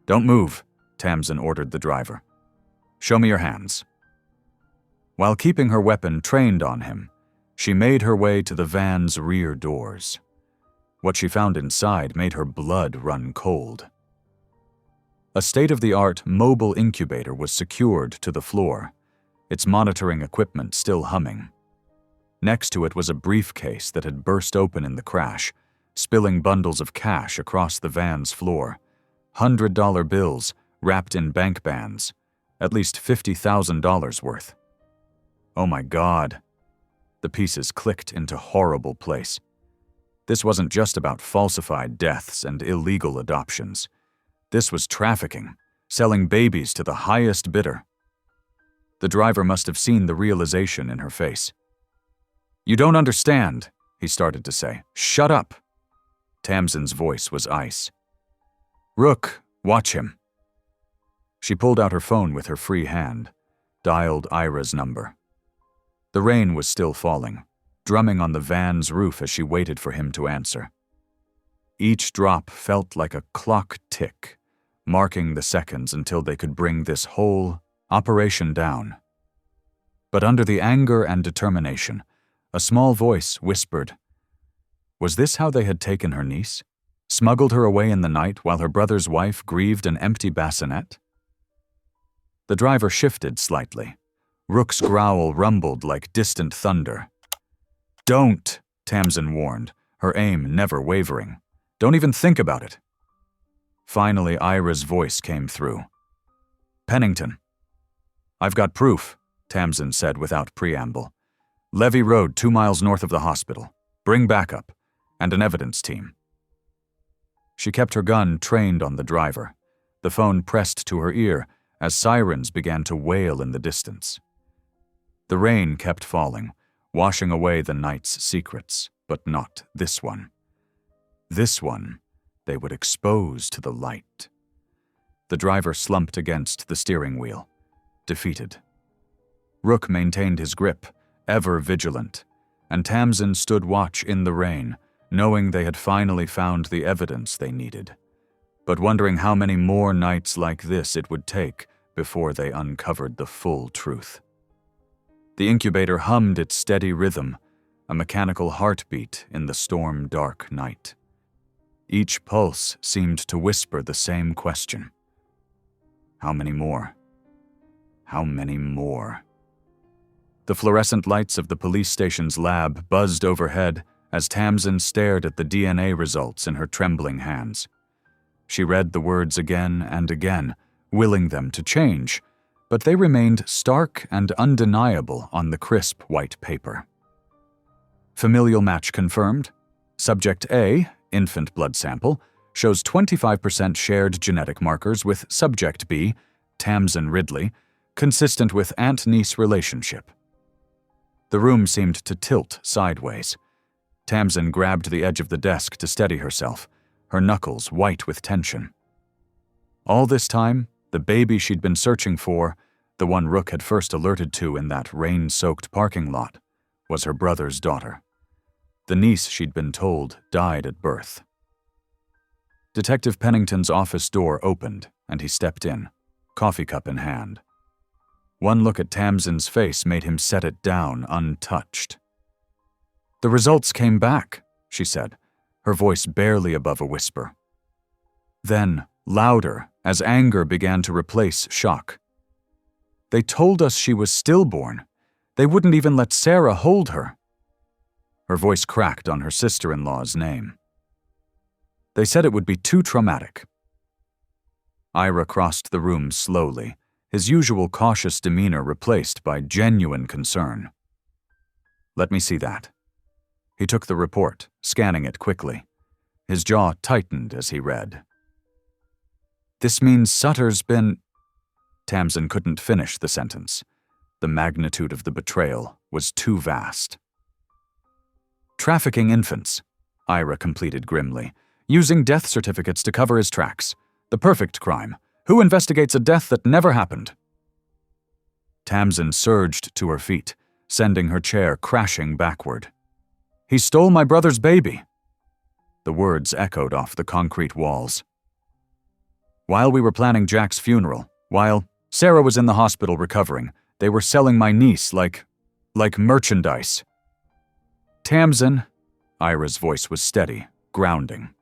"Don't move," Tamsin ordered the driver. "Show me your hands." While keeping her weapon trained on him, she made her way to the van's rear doors. What she found inside made her blood run cold. A state-of-the-art mobile incubator was secured to the floor, its monitoring equipment still humming. Next to it was a briefcase that had burst open in the crash, spilling bundles of cash across the van's floor. $100 bills wrapped in bank bands, at least $50,000 worth. Oh my God. The pieces clicked into horrible place. This wasn't just about falsified deaths and illegal adoptions. This was trafficking, selling babies to the highest bidder. The driver must have seen the realization in her face. "You don't understand," he started to say. "Shut up." Tamsin's voice was ice. "Rook, watch him." She pulled out her phone with her free hand, dialed Ira's number. The rain was still falling, drumming on the van's roof as she waited for him to answer. Each drop felt like a clock tick, marking the seconds until they could bring this whole operation down. But under the anger and determination, a small voice whispered, was this how they had taken her niece? Smuggled her away in the night while her brother's wife grieved an empty bassinet? The driver shifted slightly. Rook's growl rumbled like distant thunder. "Don't," Tamsin warned, her aim never wavering. "Don't even think about it." Finally, Ira's voice came through. "Pennington." "I've got proof," Tamsin said without preamble. "Levy Road, 2 miles north of the hospital. Bring backup, and an evidence team." She kept her gun trained on the driver, the phone pressed to her ear as sirens began to wail in the distance. The rain kept falling, washing away the night's secrets, but not this one. This one they would expose to the light. The driver slumped against the steering wheel, defeated. Rook maintained his grip, ever vigilant, and Tamsin stood watch in the rain, knowing they had finally found the evidence they needed, but wondering how many more nights like this it would take before they uncovered the full truth. The incubator hummed its steady rhythm, a mechanical heartbeat in the storm-dark night. Each pulse seemed to whisper the same question. How many more? How many more? The fluorescent lights of the police station's lab buzzed overhead as Tamsin stared at the DNA results in her trembling hands. She read the words again and again, willing them to change, but they remained stark and undeniable on the crisp white paper. Familial match confirmed. Subject A, infant blood sample, shows 25% shared genetic markers with Subject B, Tamsin Ridley, consistent with aunt-niece relationship. The room seemed to tilt sideways. Tamsin grabbed the edge of the desk to steady herself, her knuckles white with tension. All this time, the baby she'd been searching for, the one Rook had first alerted to in that rain-soaked parking lot, was her brother's daughter. The niece she'd been told died at birth. Detective Pennington's office door opened, and he stepped in, coffee cup in hand. One look at Tamsin's face made him set it down untouched. "The results came back," she said, her voice barely above a whisper. Then, louder as anger began to replace shock. They told us she was stillborn. They wouldn't even let Sarah hold her. Her voice cracked on her sister-in-law's name. They said it would be too traumatic. Ira crossed the room slowly, his usual cautious demeanor replaced by genuine concern. "Let me see that." He took the report, scanning it quickly. His jaw tightened as he read. "This means Sutter's been—" Tamsin couldn't finish the sentence. The magnitude of the betrayal was too vast. "Trafficking infants," Ira completed grimly, "using death certificates to cover his tracks. The perfect crime. Who investigates a death that never happened?" Tamsin surged to her feet, sending her chair crashing backward. "He stole my brother's baby." The words echoed off the concrete walls. "While we were planning Jack's funeral, while Sarah was in the hospital recovering, they were selling my niece like merchandise." "Tamsin," Ira's voice was steady, grounding.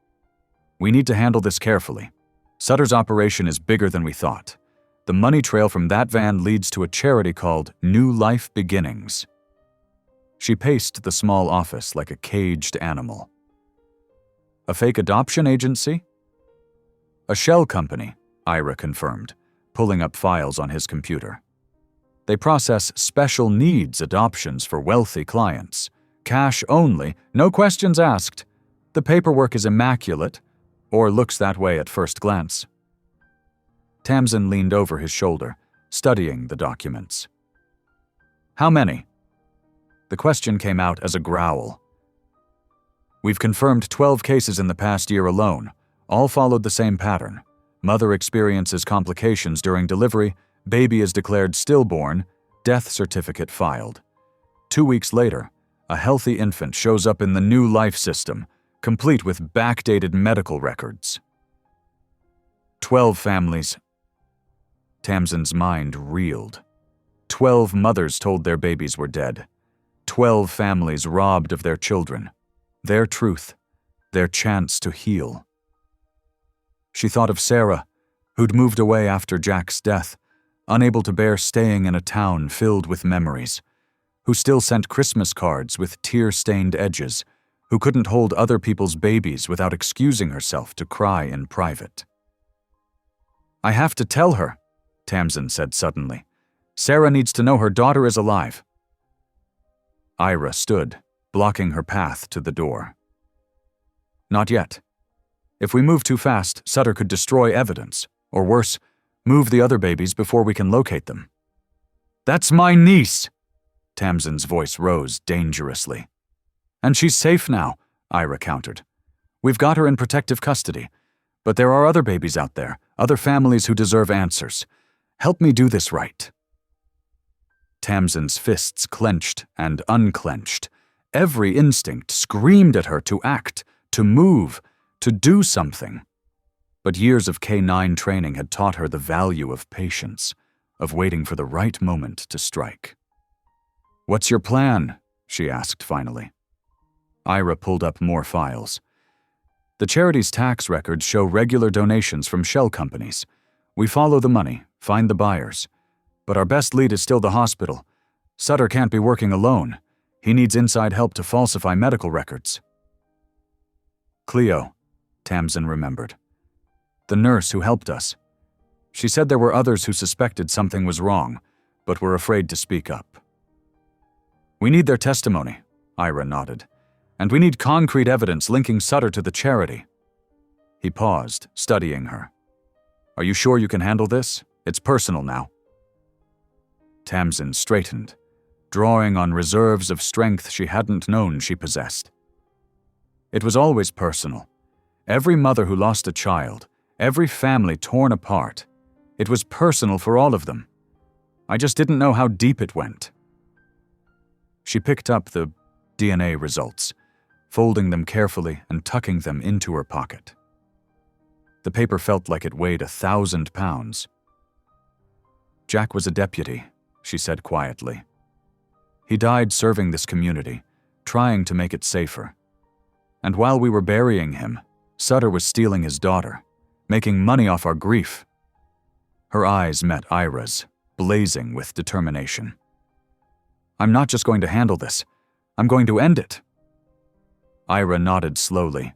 "We need to handle this carefully. Sutter's operation is bigger than we thought. The money trail from that van leads to a charity called New Life Beginnings." She paced the small office like a caged animal. "A fake adoption agency?" "A shell company," Ira confirmed, pulling up files on his computer. "They process special needs adoptions for wealthy clients. Cash only, no questions asked. The paperwork is immaculate, or looks that way at first glance." Tamsin leaned over his shoulder, studying the documents. "How many?" The question came out as a growl. "We've confirmed 12 cases in the past year alone. All followed the same pattern. Mother experiences complications during delivery, baby is declared stillborn, death certificate filed. 2 weeks later, a healthy infant shows up in the New Life system, complete with backdated medical records. 12 families." Tamsin's mind reeled. 12 mothers told their babies were dead. 12 families robbed of their children. Their truth, their chance to heal. She thought of Sarah, who'd moved away after Jack's death, unable to bear staying in a town filled with memories, who still sent Christmas cards with tear-stained edges, who couldn't hold other people's babies without excusing herself to cry in private. "I have to tell her," Tamsin said suddenly. "Sarah needs to know her daughter is alive." Ira stood, blocking her path to the door. "Not yet. If we move too fast, Sutter could destroy evidence, or worse, move the other babies before we can locate them." "That's my niece!" Tamsin's voice rose dangerously. "And she's safe now," Ira countered. "We've got her in protective custody. But there are other babies out there, other families who deserve answers. Help me do this right." Tamsin's fists clenched and unclenched. Every instinct screamed at her to act, to move, to do something. But years of K-9 training had taught her the value of patience, of waiting for the right moment to strike. "What's your plan?" she asked finally. Ira pulled up more files. "The charity's tax records show regular donations from shell companies. We follow the money, find the buyers. But our best lead is still the hospital. Sutter can't be working alone. He needs inside help to falsify medical records." "Cleo," Tamsin remembered. "The nurse who helped us. She said there were others who suspected something was wrong, but were afraid to speak up." "We need their testimony," Ira nodded. "And we need concrete evidence linking Sutter to the charity." He paused, studying her. "Are you sure you can handle this? It's personal now." Tamsin straightened, drawing on reserves of strength she hadn't known she possessed. It was always personal. Every mother who lost a child, every family torn apart. It was personal for all of them. I just didn't know how deep it went. She picked up the DNA results, folding them carefully and tucking them into her pocket. The paper felt like it weighed 1,000 pounds. "Jack was a deputy," she said quietly. "He died serving this community, trying to make it safer. And while we were burying him, Sutter was stealing his daughter, making money off our grief, Her eyes met Ira's, blazing with determination. "I'm not just going to handle this. I'm going to end it." Ira nodded slowly.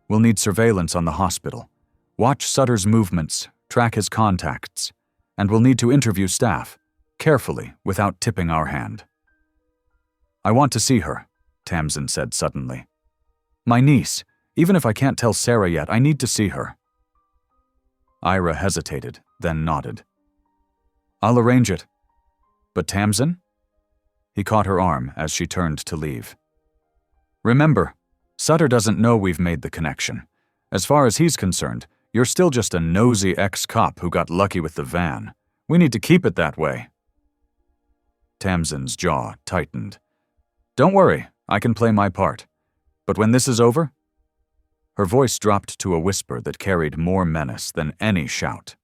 "We'll need surveillance on the hospital. Watch Sutter's movements, track his contacts, and we'll need to interview staff, carefully, without tipping our hand." "I want to see her," Tamsin said suddenly. "My niece. Even if I can't tell Sarah yet, I need to see her." Ira hesitated, then nodded. "I'll arrange it. But Tamsin?" He caught her arm as she turned to leave. "Remember, Sutter doesn't know we've made the connection. As far as he's concerned, you're still just a nosy ex-cop who got lucky with the van. We need to keep it that way." Tamsin's jaw tightened. "Don't worry, I can play my part. But when this is over?" Her voice dropped to a whisper that carried more menace than any shout.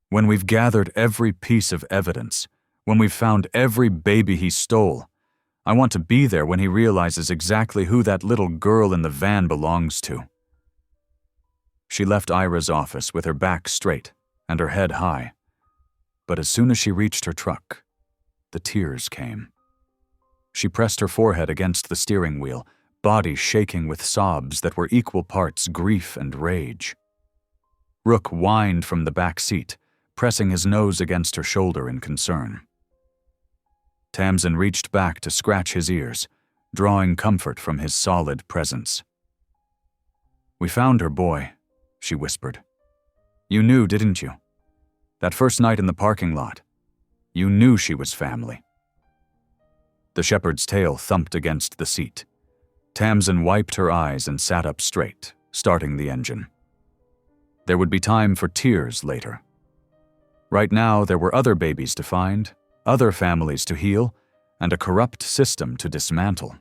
"When we've gathered every piece of evidence, when we've found every baby he stole, I want to be there when he realizes exactly who that little girl in the van belongs to." She left Ira's office with her back straight and her head high. But as soon as she reached her truck, the tears came. She pressed her forehead against the steering wheel, body shaking with sobs that were equal parts grief and rage. Rook whined from the back seat, pressing his nose against her shoulder in concern. Tamsin reached back to scratch his ears, drawing comfort from his solid presence. "We found her, boy," she whispered. "You knew, didn't you? That first night in the parking lot. You knew she was family." The shepherd's tail thumped against the seat. Tamsin wiped her eyes and sat up straight, starting the engine. There would be time for tears later. Right now, there were other babies to find, other families to heal, and a corrupt system to dismantle.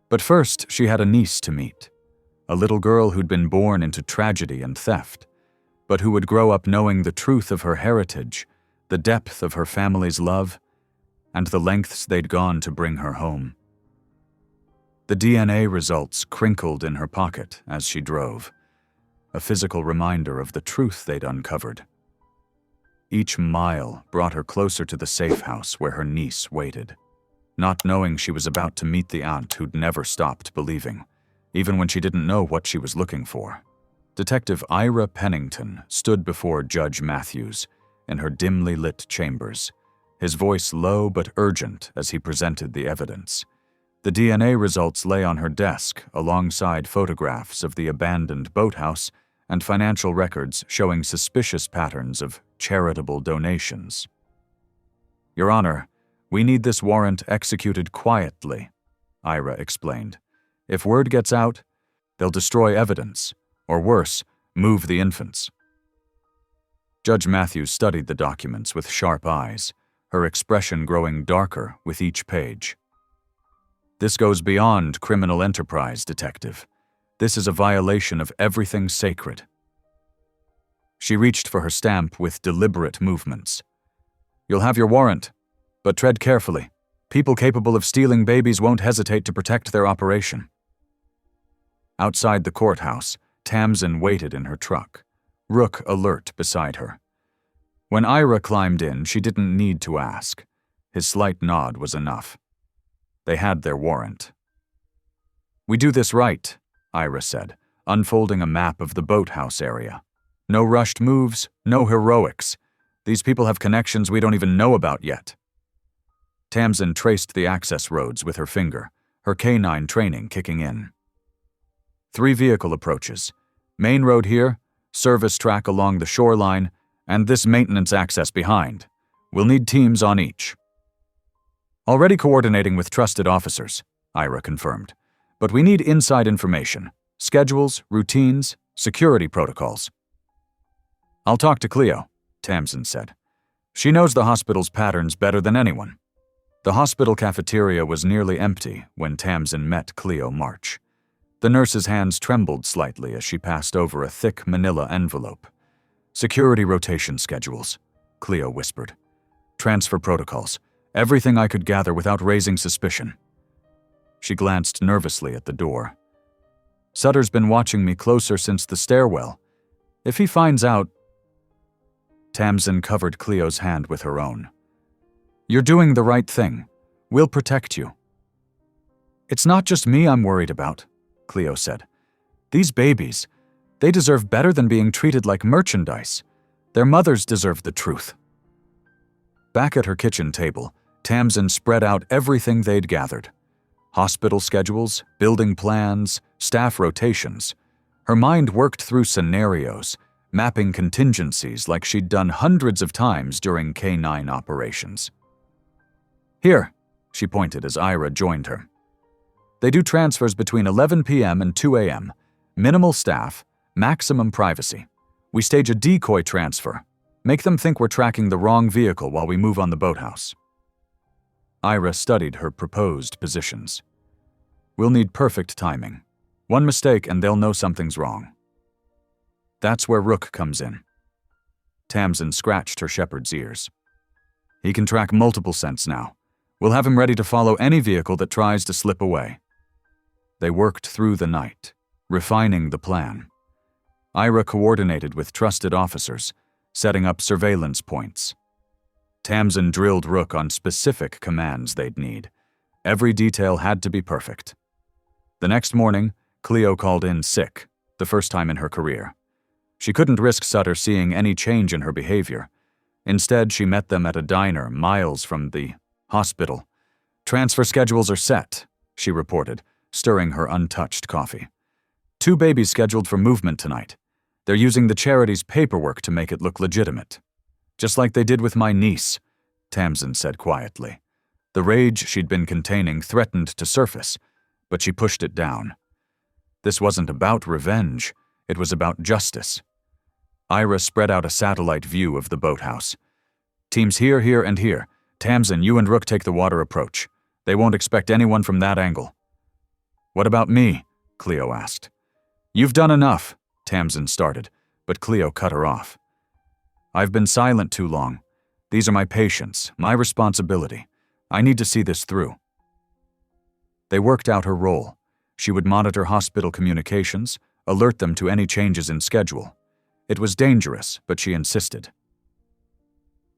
But first, she had a niece to meet, a little girl who'd been born into tragedy and theft, but who would grow up knowing the truth of her heritage, the depth of her family's love, and the lengths they'd gone to bring her home. The DNA results crinkled in her pocket as she drove, a physical reminder of the truth they'd uncovered. Each mile brought her closer to the safe house where her niece waited, not knowing she was about to meet the aunt who'd never stopped believing, even when she didn't know what she was looking for. Detective Ira Pennington stood before Judge Matthews in her dimly lit chambers, his voice low but urgent as he presented the evidence. The DNA results lay on her desk alongside photographs of the abandoned boathouse and financial records showing suspicious patterns of charitable donations. "Your Honor, we need this warrant executed quietly," Ira explained. "If word gets out, they'll destroy evidence, or worse, move the infants." Judge Matthews studied the documents with sharp eyes, her expression growing darker with each page. "This goes beyond criminal enterprise, Detective. This is a violation of everything sacred." She reached for her stamp with deliberate movements. "You'll have your warrant, but tread carefully. People capable of stealing babies won't hesitate to protect their operation." Outside the courthouse, Tamsin waited in her truck, Rook alert beside her. When Ira climbed in, she didn't need to ask. His slight nod was enough. They had their warrant. "We do this right," Ira said, unfolding a map of the boathouse area. "No rushed moves, no heroics. These people have connections we don't even know about yet." Tamsin traced the access roads with her finger, her canine training kicking in. 3 vehicle approaches. Main road here, service track along the shoreline, and this maintenance access behind. We'll need teams on each. "Already coordinating with trusted officers," Ira confirmed. "But we need inside information, schedules, routines, security protocols." "I'll talk to Cleo," Tamsin said. "She knows the hospital's patterns better than anyone." The hospital cafeteria was nearly empty when Tamsin met Cleo March. The nurse's hands trembled slightly as she passed over a thick manila envelope. "Security rotation schedules," Cleo whispered. "Transfer protocols. Everything I could gather without raising suspicion." She glanced nervously at the door. "Sutter's been watching me closer since the stairwell. If he finds out, Tamsin covered Cleo's hand with her own. "You're doing the right thing. We'll protect you." "It's not just me I'm worried about," Cleo said. "These babies, they deserve better than being treated like merchandise. Their mothers deserve the truth." Back at her kitchen table, Tamsin spread out everything they'd gathered. Hospital schedules, building plans, staff rotations. Her mind worked through scenarios, mapping contingencies like she'd done hundreds of times during K-9 operations. "Here," she pointed as Ira joined her. "They do transfers between 11 p.m. and 2 a.m., minimal staff, maximum privacy. We stage a decoy transfer. Make them think we're tracking the wrong vehicle while we move on the boathouse." Ira studied her proposed positions. "We'll need perfect timing. One mistake and they'll know something's wrong." That's where Rook comes in. Tamsin scratched her shepherd's ears. "He can track multiple scents now. We'll have him ready to follow any vehicle that tries to slip away." They worked through the night, refining the plan. Ira coordinated with trusted officers, setting up surveillance points. Tamsin drilled Rook on specific commands they'd need. Every detail had to be perfect. The next morning, Cleo called in sick, the first time in her career. She couldn't risk Sutter seeing any change in her behavior. Instead, she met them at a diner miles from the hospital. "Transfer schedules are set," she reported, stirring her untouched coffee. "2 babies scheduled for movement tonight. They're using the charity's paperwork to make it look legitimate. Just like they did with my niece," Tamsin said quietly. The rage she'd been containing threatened to surface, but she pushed it down. This wasn't about revenge, it was about justice. Ira spread out a satellite view of the boathouse. "Teams here, here, and here. Tamsin, you and Rook take the water approach. They won't expect anyone from that angle." "What about me?" Cleo asked. "You've done enough," Tamsin started, but Cleo cut her off. "I've been silent too long. These are my patients, my responsibility. I need to see this through." They worked out her role. She would monitor hospital communications, alert them to any changes in schedule. It was dangerous, but she insisted.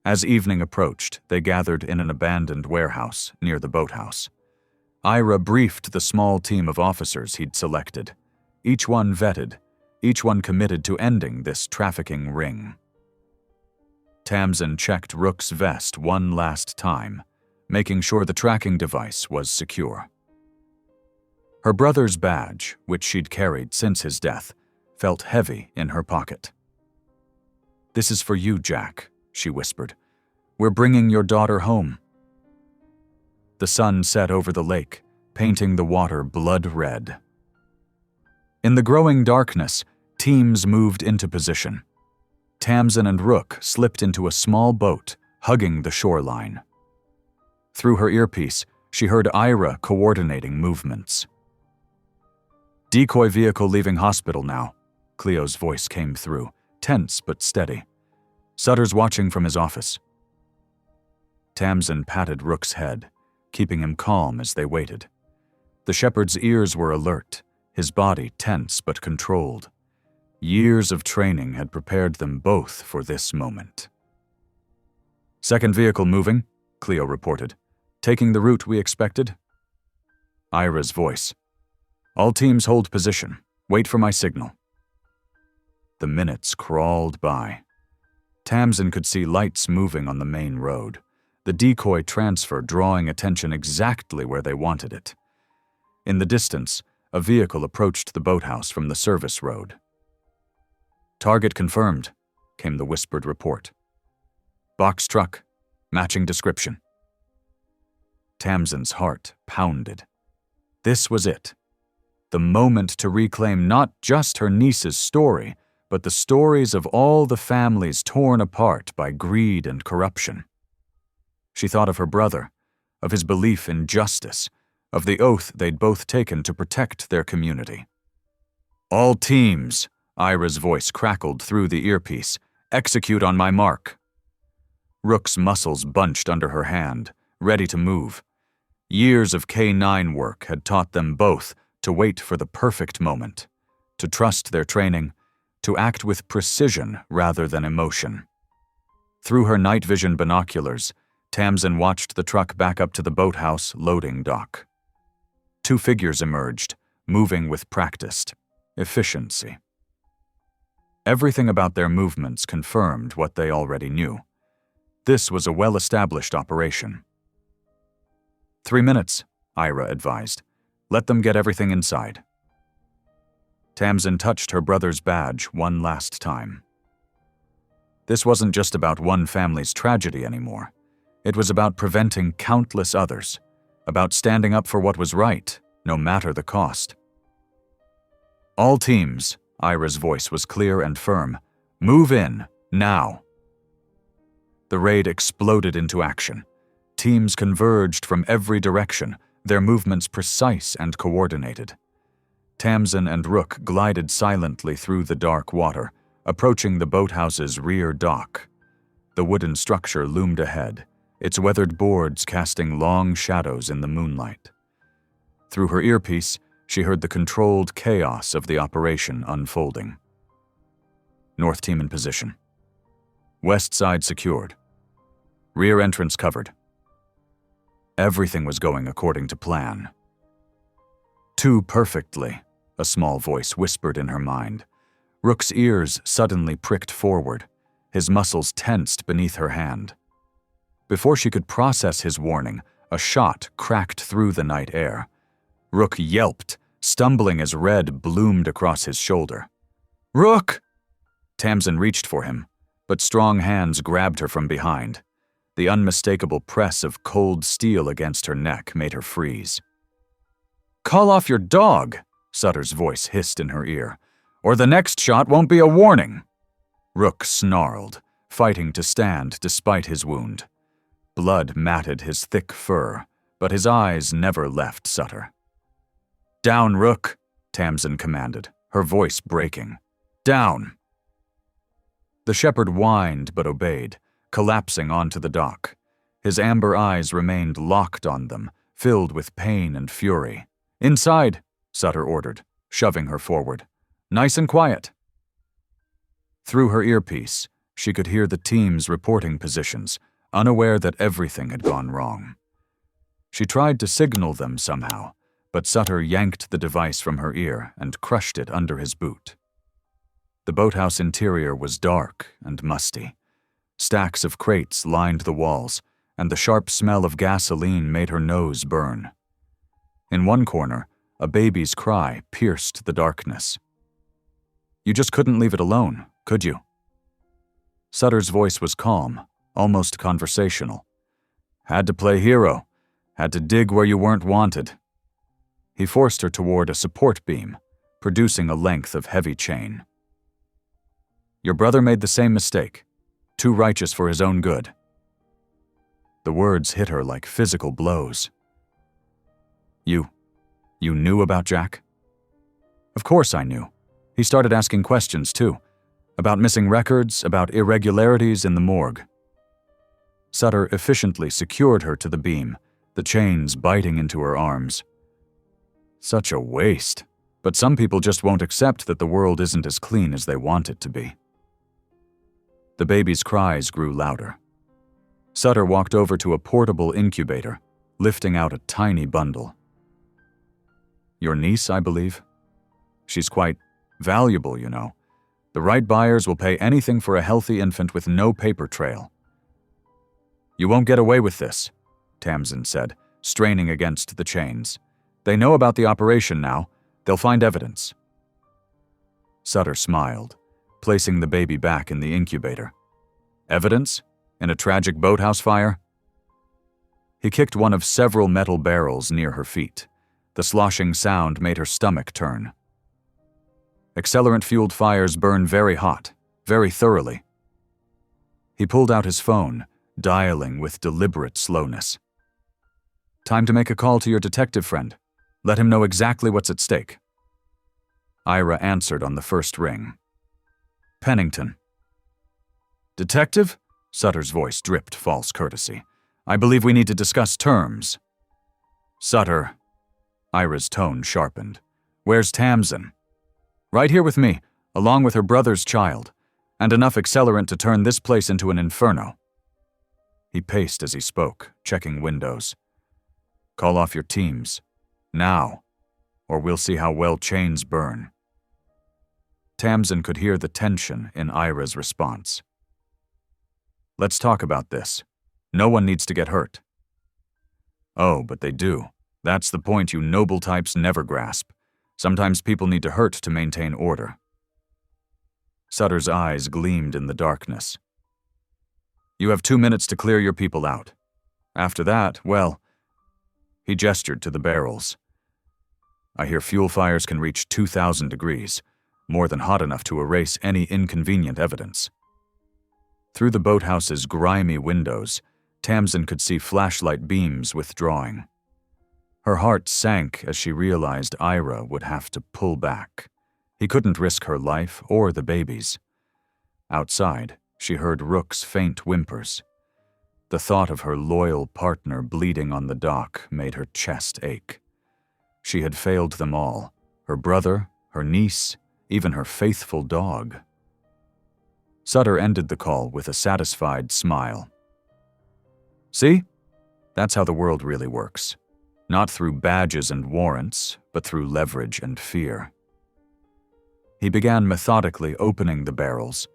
As evening approached, they gathered in an abandoned warehouse near the boathouse. Ira briefed the small team of officers he'd selected, each one vetted, each one committed to ending this trafficking ring. Tamsin checked Rook's vest one last time, making sure the tracking device was secure. Her brother's badge, which she'd carried since his death, felt heavy in her pocket. "This is for you, Jack," she whispered. "We're bringing your daughter home." The sun set over the lake, painting the water blood red. In the growing darkness, teams moved into position. Tamsin and Rook slipped into a small boat, hugging the shoreline. Through her earpiece, she heard Ira coordinating movements. "Decoy vehicle leaving hospital now," Cleo's voice came through, tense but steady. "Sutter's watching from his office." Tamsin patted Rook's head, keeping him calm as they waited. The shepherd's ears were alert, his body tense but controlled. Years of training had prepared them both for this moment. "Second vehicle moving," Cleo reported. "Taking the route we expected." Ira's voice. "All teams hold position. Wait for my signal." The minutes crawled by. Tamsin could see lights moving on the main road, the decoy transfer drawing attention exactly where they wanted it. In the distance, a vehicle approached the boathouse from the service road. "Target confirmed," came the whispered report. "Box truck, matching description." Tamsin's heart pounded. This was it. The moment to reclaim not just her niece's story, but the stories of all the families torn apart by greed and corruption. She thought of her brother, of his belief in justice, of the oath they'd both taken to protect their community. "All teams," Ira's voice crackled through the earpiece, "execute on my mark." Rook's muscles bunched under her hand, ready to move. Years of K-9 work had taught them both to wait for the perfect moment, to trust their training, to act with precision rather than emotion. Through her night vision binoculars, Tamsin watched the truck back up to the boathouse loading dock. 2 figures emerged, moving with practiced efficiency. Everything about their movements confirmed what they already knew. This was a well-established operation. 3 minutes, Ira advised. Let them get everything inside. Tamsin touched her brother's badge one last time. This wasn't just about one family's tragedy anymore. It was about preventing countless others, about standing up for what was right, no matter the cost. All teams, Ira's voice was clear and firm. Move in, now. The raid exploded into action. Teams converged from every direction, their movements precise and coordinated. Tamsin and Rook glided silently through the dark water, approaching the boathouse's rear dock. The wooden structure loomed ahead, its weathered boards casting long shadows in the moonlight. Through her earpiece, she heard the controlled chaos of the operation unfolding. North team in position. West side secured. Rear entrance covered. Everything was going according to plan. Too perfectly, a small voice whispered in her mind. Rook's ears suddenly pricked forward, his muscles tensed beneath her hand. Before she could process his warning, a shot cracked through the night air. Rook yelped, stumbling as red bloomed across his shoulder. "Rook!" Tamsin reached for him, but strong hands grabbed her from behind. The unmistakable press of cold steel against her neck made her freeze. "Call off your dog," Sutter's voice hissed in her ear, "or the next shot won't be a warning." Rook snarled, fighting to stand despite his wound. Blood matted his thick fur, but his eyes never left Sutter. "Down, Rook," Tamsin commanded, her voice breaking. "Down." The shepherd whined but obeyed, collapsing onto the dock. His amber eyes remained locked on them, filled with pain and fury. "Inside," Sutter ordered, shoving her forward. "Nice and quiet." Through her earpiece, she could hear the team's reporting positions, unaware that everything had gone wrong. She tried to signal them somehow, but Sutter yanked the device from her ear and crushed it under his boot. The boathouse interior was dark and musty. Stacks of crates lined the walls, and the sharp smell of gasoline made her nose burn. In one corner, a baby's cry pierced the darkness. "You just couldn't leave it alone, could you?" Sutter's voice was calm, almost conversational. "Had to play hero. Had to dig where you weren't wanted." He forced her toward a support beam, producing a length of heavy chain. "Your brother made the same mistake. Too righteous for his own good." The words hit her like physical blows. You knew about Jack?" "Of course I knew. He started asking questions, too. About missing records, about irregularities in the morgue." Sutter efficiently secured her to the beam, the chains biting into her arms. Such a waste. But some people just won't accept that the world isn't as clean as they want it to be. The baby's cries grew louder. Sutter walked over to a portable incubator, lifting out a tiny bundle. "Your niece, I believe? She's quite valuable, you know. The right buyers will pay anything for a healthy infant with no paper trail." "You won't get away with this," Tamsin said, straining against the chains. "They know about the operation now. They'll find evidence." Sutter smiled, placing the baby back in the incubator. "Evidence? In a tragic boathouse fire?" He kicked one of several metal barrels near her feet. The sloshing sound made her stomach turn. "Accelerant-fueled fires burn very hot, very thoroughly." He pulled out his phone, dialing with deliberate slowness. "Time to make a call to your detective friend. Let him know exactly what's at stake." Ira answered on the first ring. "Pennington." "Detective?" Sutter's voice dripped false courtesy. "I believe we need to discuss terms." "Sutter." Ira's tone sharpened. "Where's Tamsin?" "Right here with me, along with her brother's child. And enough accelerant to turn this place into an inferno." He paced as he spoke, checking windows. "Call off your teams. Now, or we'll see how well chains burn." Tamsin could hear the tension in Ira's response. "Let's talk about this. No one needs to get hurt." "Oh, but they do. That's the point you noble types never grasp. Sometimes people need to hurt to maintain order." Sutter's eyes gleamed in the darkness. "You have 2 minutes to clear your people out. After that, well..." He gestured to the barrels. "I hear fuel fires can reach 2,000 degrees, more than hot enough to erase any inconvenient evidence." Through the boathouse's grimy windows, Tamsin could see flashlight beams withdrawing. Her heart sank as she realized Ira would have to pull back. He couldn't risk her life or the baby's. Outside, she heard Rook's faint whimpers. The thought of her loyal partner bleeding on the dock made her chest ache. She had failed them all, her brother, her niece, even her faithful dog. Sutter ended the call with a satisfied smile. "See? That's how the world really works. Not through badges and warrants, but through leverage and fear." He began methodically opening the barrels,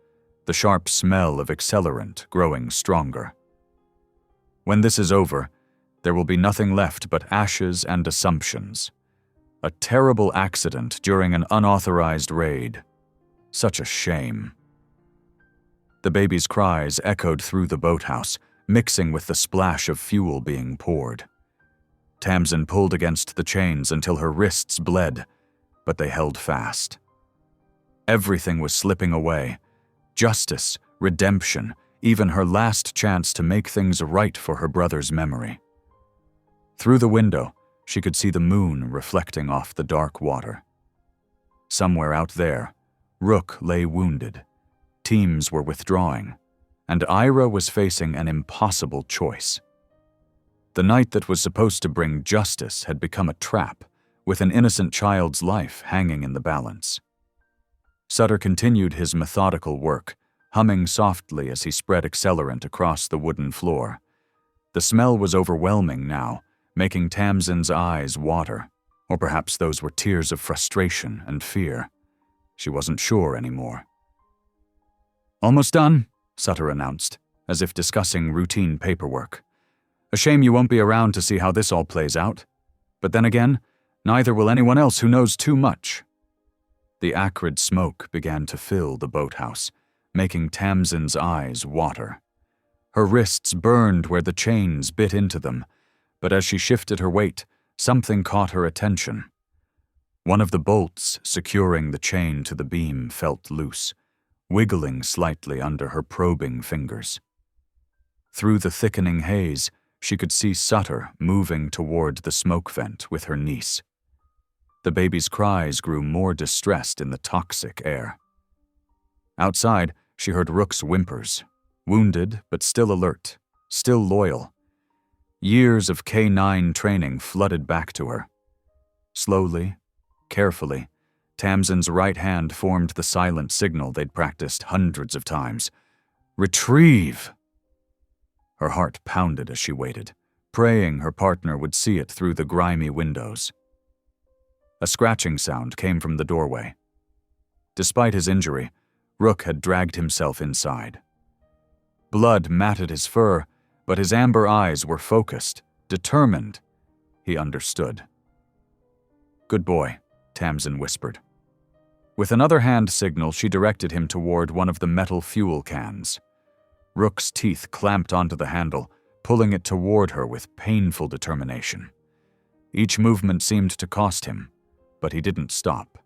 the sharp smell of accelerant growing stronger. "When this is over, there will be nothing left but ashes and assumptions. A terrible accident during an unauthorized raid. Such a shame." The baby's cries echoed through the boathouse, mixing with the splash of fuel being poured. Tamsin pulled against the chains until her wrists bled, but they held fast. Everything was slipping away. Justice, redemption, even her last chance to make things right for her brother's memory. Through the window, she could see the moon reflecting off the dark water. Somewhere out there, Rook lay wounded. Teams were withdrawing, and Ira was facing an impossible choice. The night that was supposed to bring justice had become a trap, with an innocent child's life hanging in the balance. Sutter continued his methodical work, humming softly as he spread accelerant across the wooden floor. The smell was overwhelming now, making Tamsin's eyes water, or perhaps those were tears of frustration and fear. She wasn't sure anymore. "Almost done," Sutter announced, as if discussing routine paperwork. "A shame you won't be around to see how this all plays out. But then again, neither will anyone else who knows too much." The acrid smoke began to fill the boathouse, making Tamsin's eyes water. Her wrists burned where the chains bit into them, but as she shifted her weight, something caught her attention. One of the bolts securing the chain to the beam felt loose, wiggling slightly under her probing fingers. Through the thickening haze, she could see Sutter moving toward the smoke vent with her niece. The baby's cries grew more distressed in the toxic air. Outside, she heard Rook's whimpers, wounded but still alert, still loyal. Years of K-9 training flooded back to her. Slowly, carefully, Tamsin's right hand formed the silent signal they'd practiced hundreds of times. "Retrieve!" Her heart pounded as she waited, praying her partner would see it through the grimy windows. A scratching sound came from the doorway. Despite his injury, Rook had dragged himself inside. Blood matted his fur, but his amber eyes were focused, determined. He understood. "Good boy," Tamsin whispered. With another hand signal, she directed him toward one of the metal fuel cans. Rook's teeth clamped onto the handle, pulling it toward her with painful determination. Each movement seemed to cost him, but he didn't stop.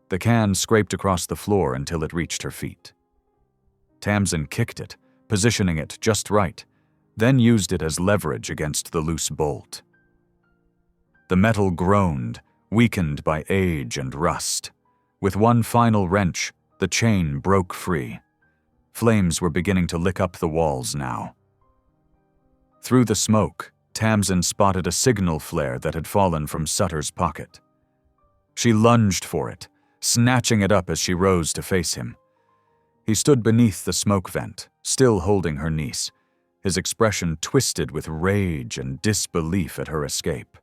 The can scraped across the floor until it reached her feet. Tamsin kicked it, positioning it just right, then used it as leverage against the loose bolt. The metal groaned, weakened by age and rust. With one final wrench, the chain broke free. Flames were beginning to lick up the walls now. Through the smoke, Tamsin spotted a signal flare that had fallen from Sutter's pocket. She lunged for it, snatching it up as she rose to face him. He stood beneath the smoke vent, still holding her niece, his expression twisted with rage and disbelief at her escape.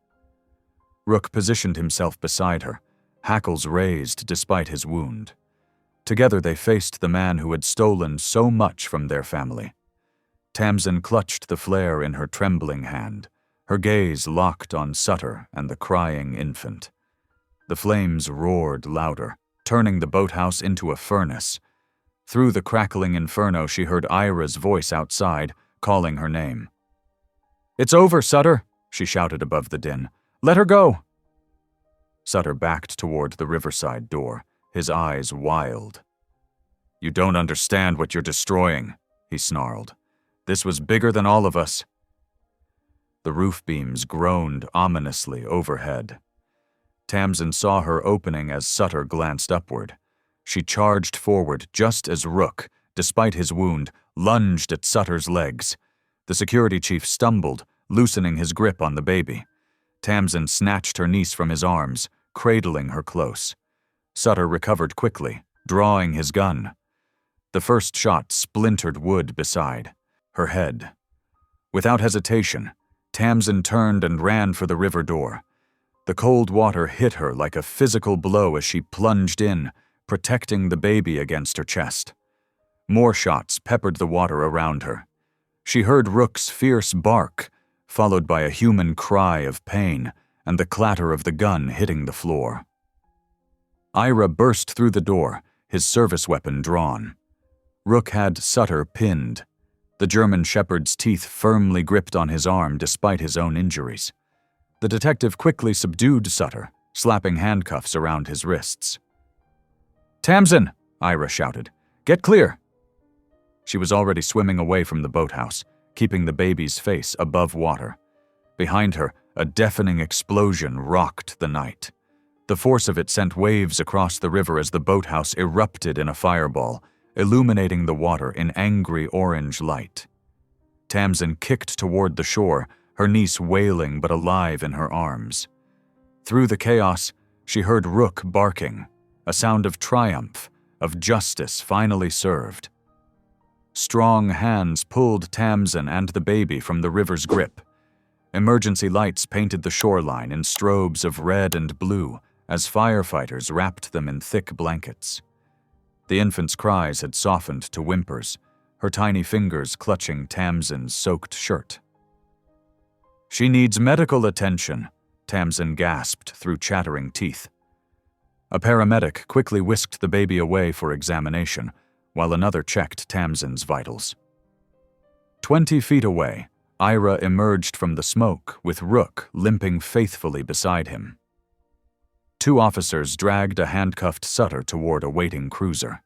Rook positioned himself beside her, hackles raised despite his wound. Together they faced the man who had stolen so much from their family. Tamsin clutched the flare in her trembling hand, her gaze locked on Sutter and the crying infant. The flames roared louder, turning the boathouse into a furnace. Through the crackling inferno, she heard Ira's voice outside, calling her name. "It's over, Sutter," she shouted above the din. "Let her go." Sutter backed toward the riverside door, his eyes wild. "You don't understand what you're destroying," he snarled. "This was bigger than all of us." The roof beams groaned ominously overhead. Tamsin saw her opening as Sutter glanced upward. She charged forward just as Rook, despite his wound, lunged at Sutter's legs. The security chief stumbled, loosening his grip on the baby. Tamsin snatched her niece from his arms, cradling her close. Sutter recovered quickly, drawing his gun. The first shot splintered wood beside her head. Without hesitation, Tamsin turned and ran for the river door. The cold water hit her like a physical blow as she plunged in, protecting the baby against her chest. More shots peppered the water around her. She heard Rook's fierce bark, followed by a human cry of pain and the clatter of the gun hitting the floor. Ira burst through the door, his service weapon drawn. Rook had Sutter pinned, the German shepherd's teeth firmly gripped on his arm despite his own injuries. The detective quickly subdued Sutter, slapping handcuffs around his wrists. "Tamsin!" Ira shouted. "Get clear!" She was already swimming away from the boathouse, keeping the baby's face above water. Behind her, a deafening explosion rocked the night. The force of it sent waves across the river as the boathouse erupted in a fireball, illuminating the water in angry orange light. Tamsin kicked toward the shore, her niece wailing but alive in her arms. Through the chaos, she heard Rook barking, a sound of triumph, of justice finally served. Strong hands pulled Tamsin and the baby from the river's grip. Emergency lights painted the shoreline in strobes of red and blue as firefighters wrapped them in thick blankets. The infant's cries had softened to whimpers, her tiny fingers clutching Tamsin's soaked shirt. "She needs medical attention," Tamsin gasped through chattering teeth. A paramedic quickly whisked the baby away for examination, while another checked Tamsin's vitals. 20 feet away, Ira emerged from the smoke with Rook limping faithfully beside him. 2 officers dragged a handcuffed Sutter toward a waiting cruiser.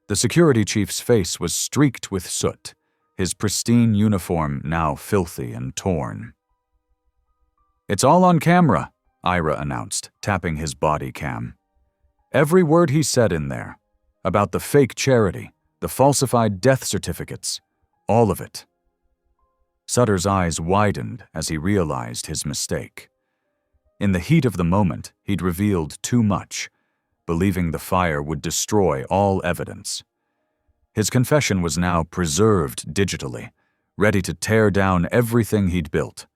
The security chief's face was streaked with soot, his pristine uniform now filthy and torn. "It's all on camera," Ira announced, tapping his body cam. "Every word he said in there. About the fake charity, the falsified death certificates, all of it." Sutter's eyes widened as he realized his mistake. In the heat of the moment, he'd revealed too much, believing the fire would destroy all evidence. His confession was now preserved digitally, ready to tear down everything he'd built.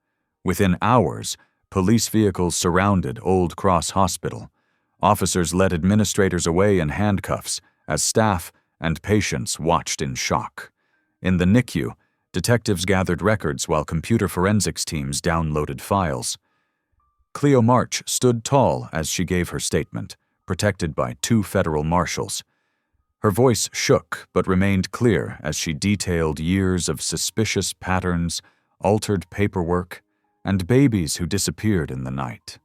Within hours, police vehicles surrounded Old Cross Hospital. Officers led administrators away in handcuffs as staff and patients watched in shock. In the NICU, detectives gathered records while computer forensics teams downloaded files. Cleo March stood tall as she gave her statement, protected by 2 federal marshals. Her voice shook but remained clear as she detailed years of suspicious patterns, altered paperwork, and babies who disappeared in the night.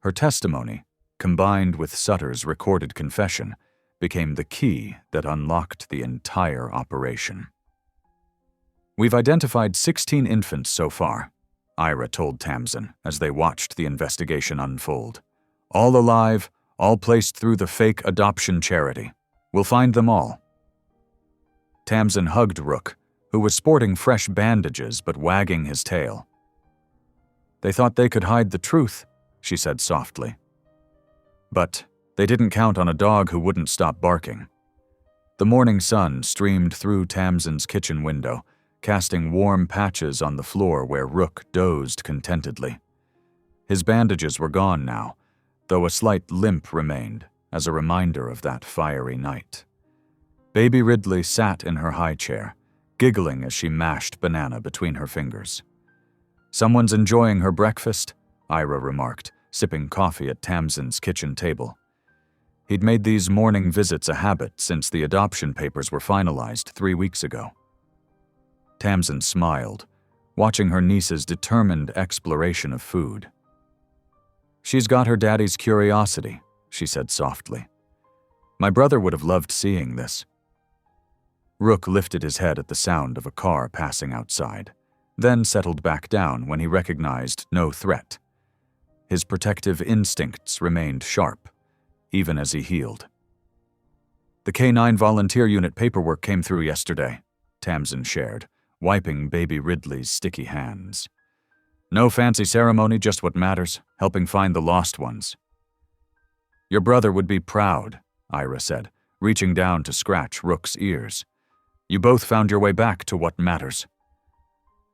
Her testimony, combined with Sutter's recorded confession, became the key that unlocked the entire operation. "We've identified 16 infants so far," Ira told Tamsin as they watched the investigation unfold. "All alive, all placed through the fake adoption charity. We'll find them all." Tamsin hugged Rook, who was sporting fresh bandages but wagging his tail. "They thought they could hide the truth," she said softly. "But they didn't count on a dog who wouldn't stop barking." The morning sun streamed through Tamsin's kitchen window, casting warm patches on the floor where Rook dozed contentedly. His bandages were gone now, though a slight limp remained as a reminder of that fiery night. Baby Ridley sat in her high chair, giggling as she mashed banana between her fingers. "Someone's enjoying her breakfast," Ira remarked, sipping coffee at Tamsin's kitchen table. He'd made these morning visits a habit since the adoption papers were finalized 3 weeks ago. Tamsin smiled, watching her niece's determined exploration of food. "She's got her daddy's curiosity," she said softly. "My brother would have loved seeing this." Rook lifted his head at the sound of a car passing outside, then settled back down when he recognized no threat. His protective instincts remained sharp, even as he healed. "The K-9 volunteer unit paperwork came through yesterday," Tamsin shared, wiping baby Ridley's sticky hands. "No fancy ceremony, just what matters, helping find the lost ones." "Your brother would be proud," Ira said, reaching down to scratch Rook's ears. "You both found your way back to what matters."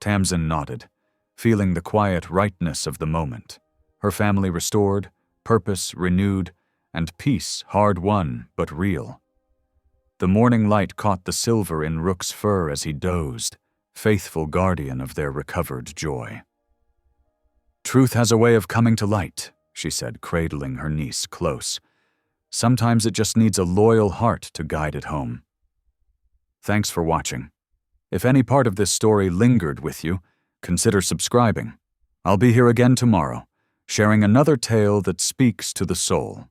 Tamsin nodded, feeling the quiet rightness of the moment. Her family restored, purpose renewed, and peace hard-won but real. The morning light caught the silver in Rook's fur as he dozed, faithful guardian of their recovered joy. "Truth has a way of coming to light," she said, cradling her niece close. "Sometimes it just needs a loyal heart to guide it home." Thanks for watching. If any part of this story lingered with you, consider subscribing. I'll be here again tomorrow, sharing another tale that speaks to the soul.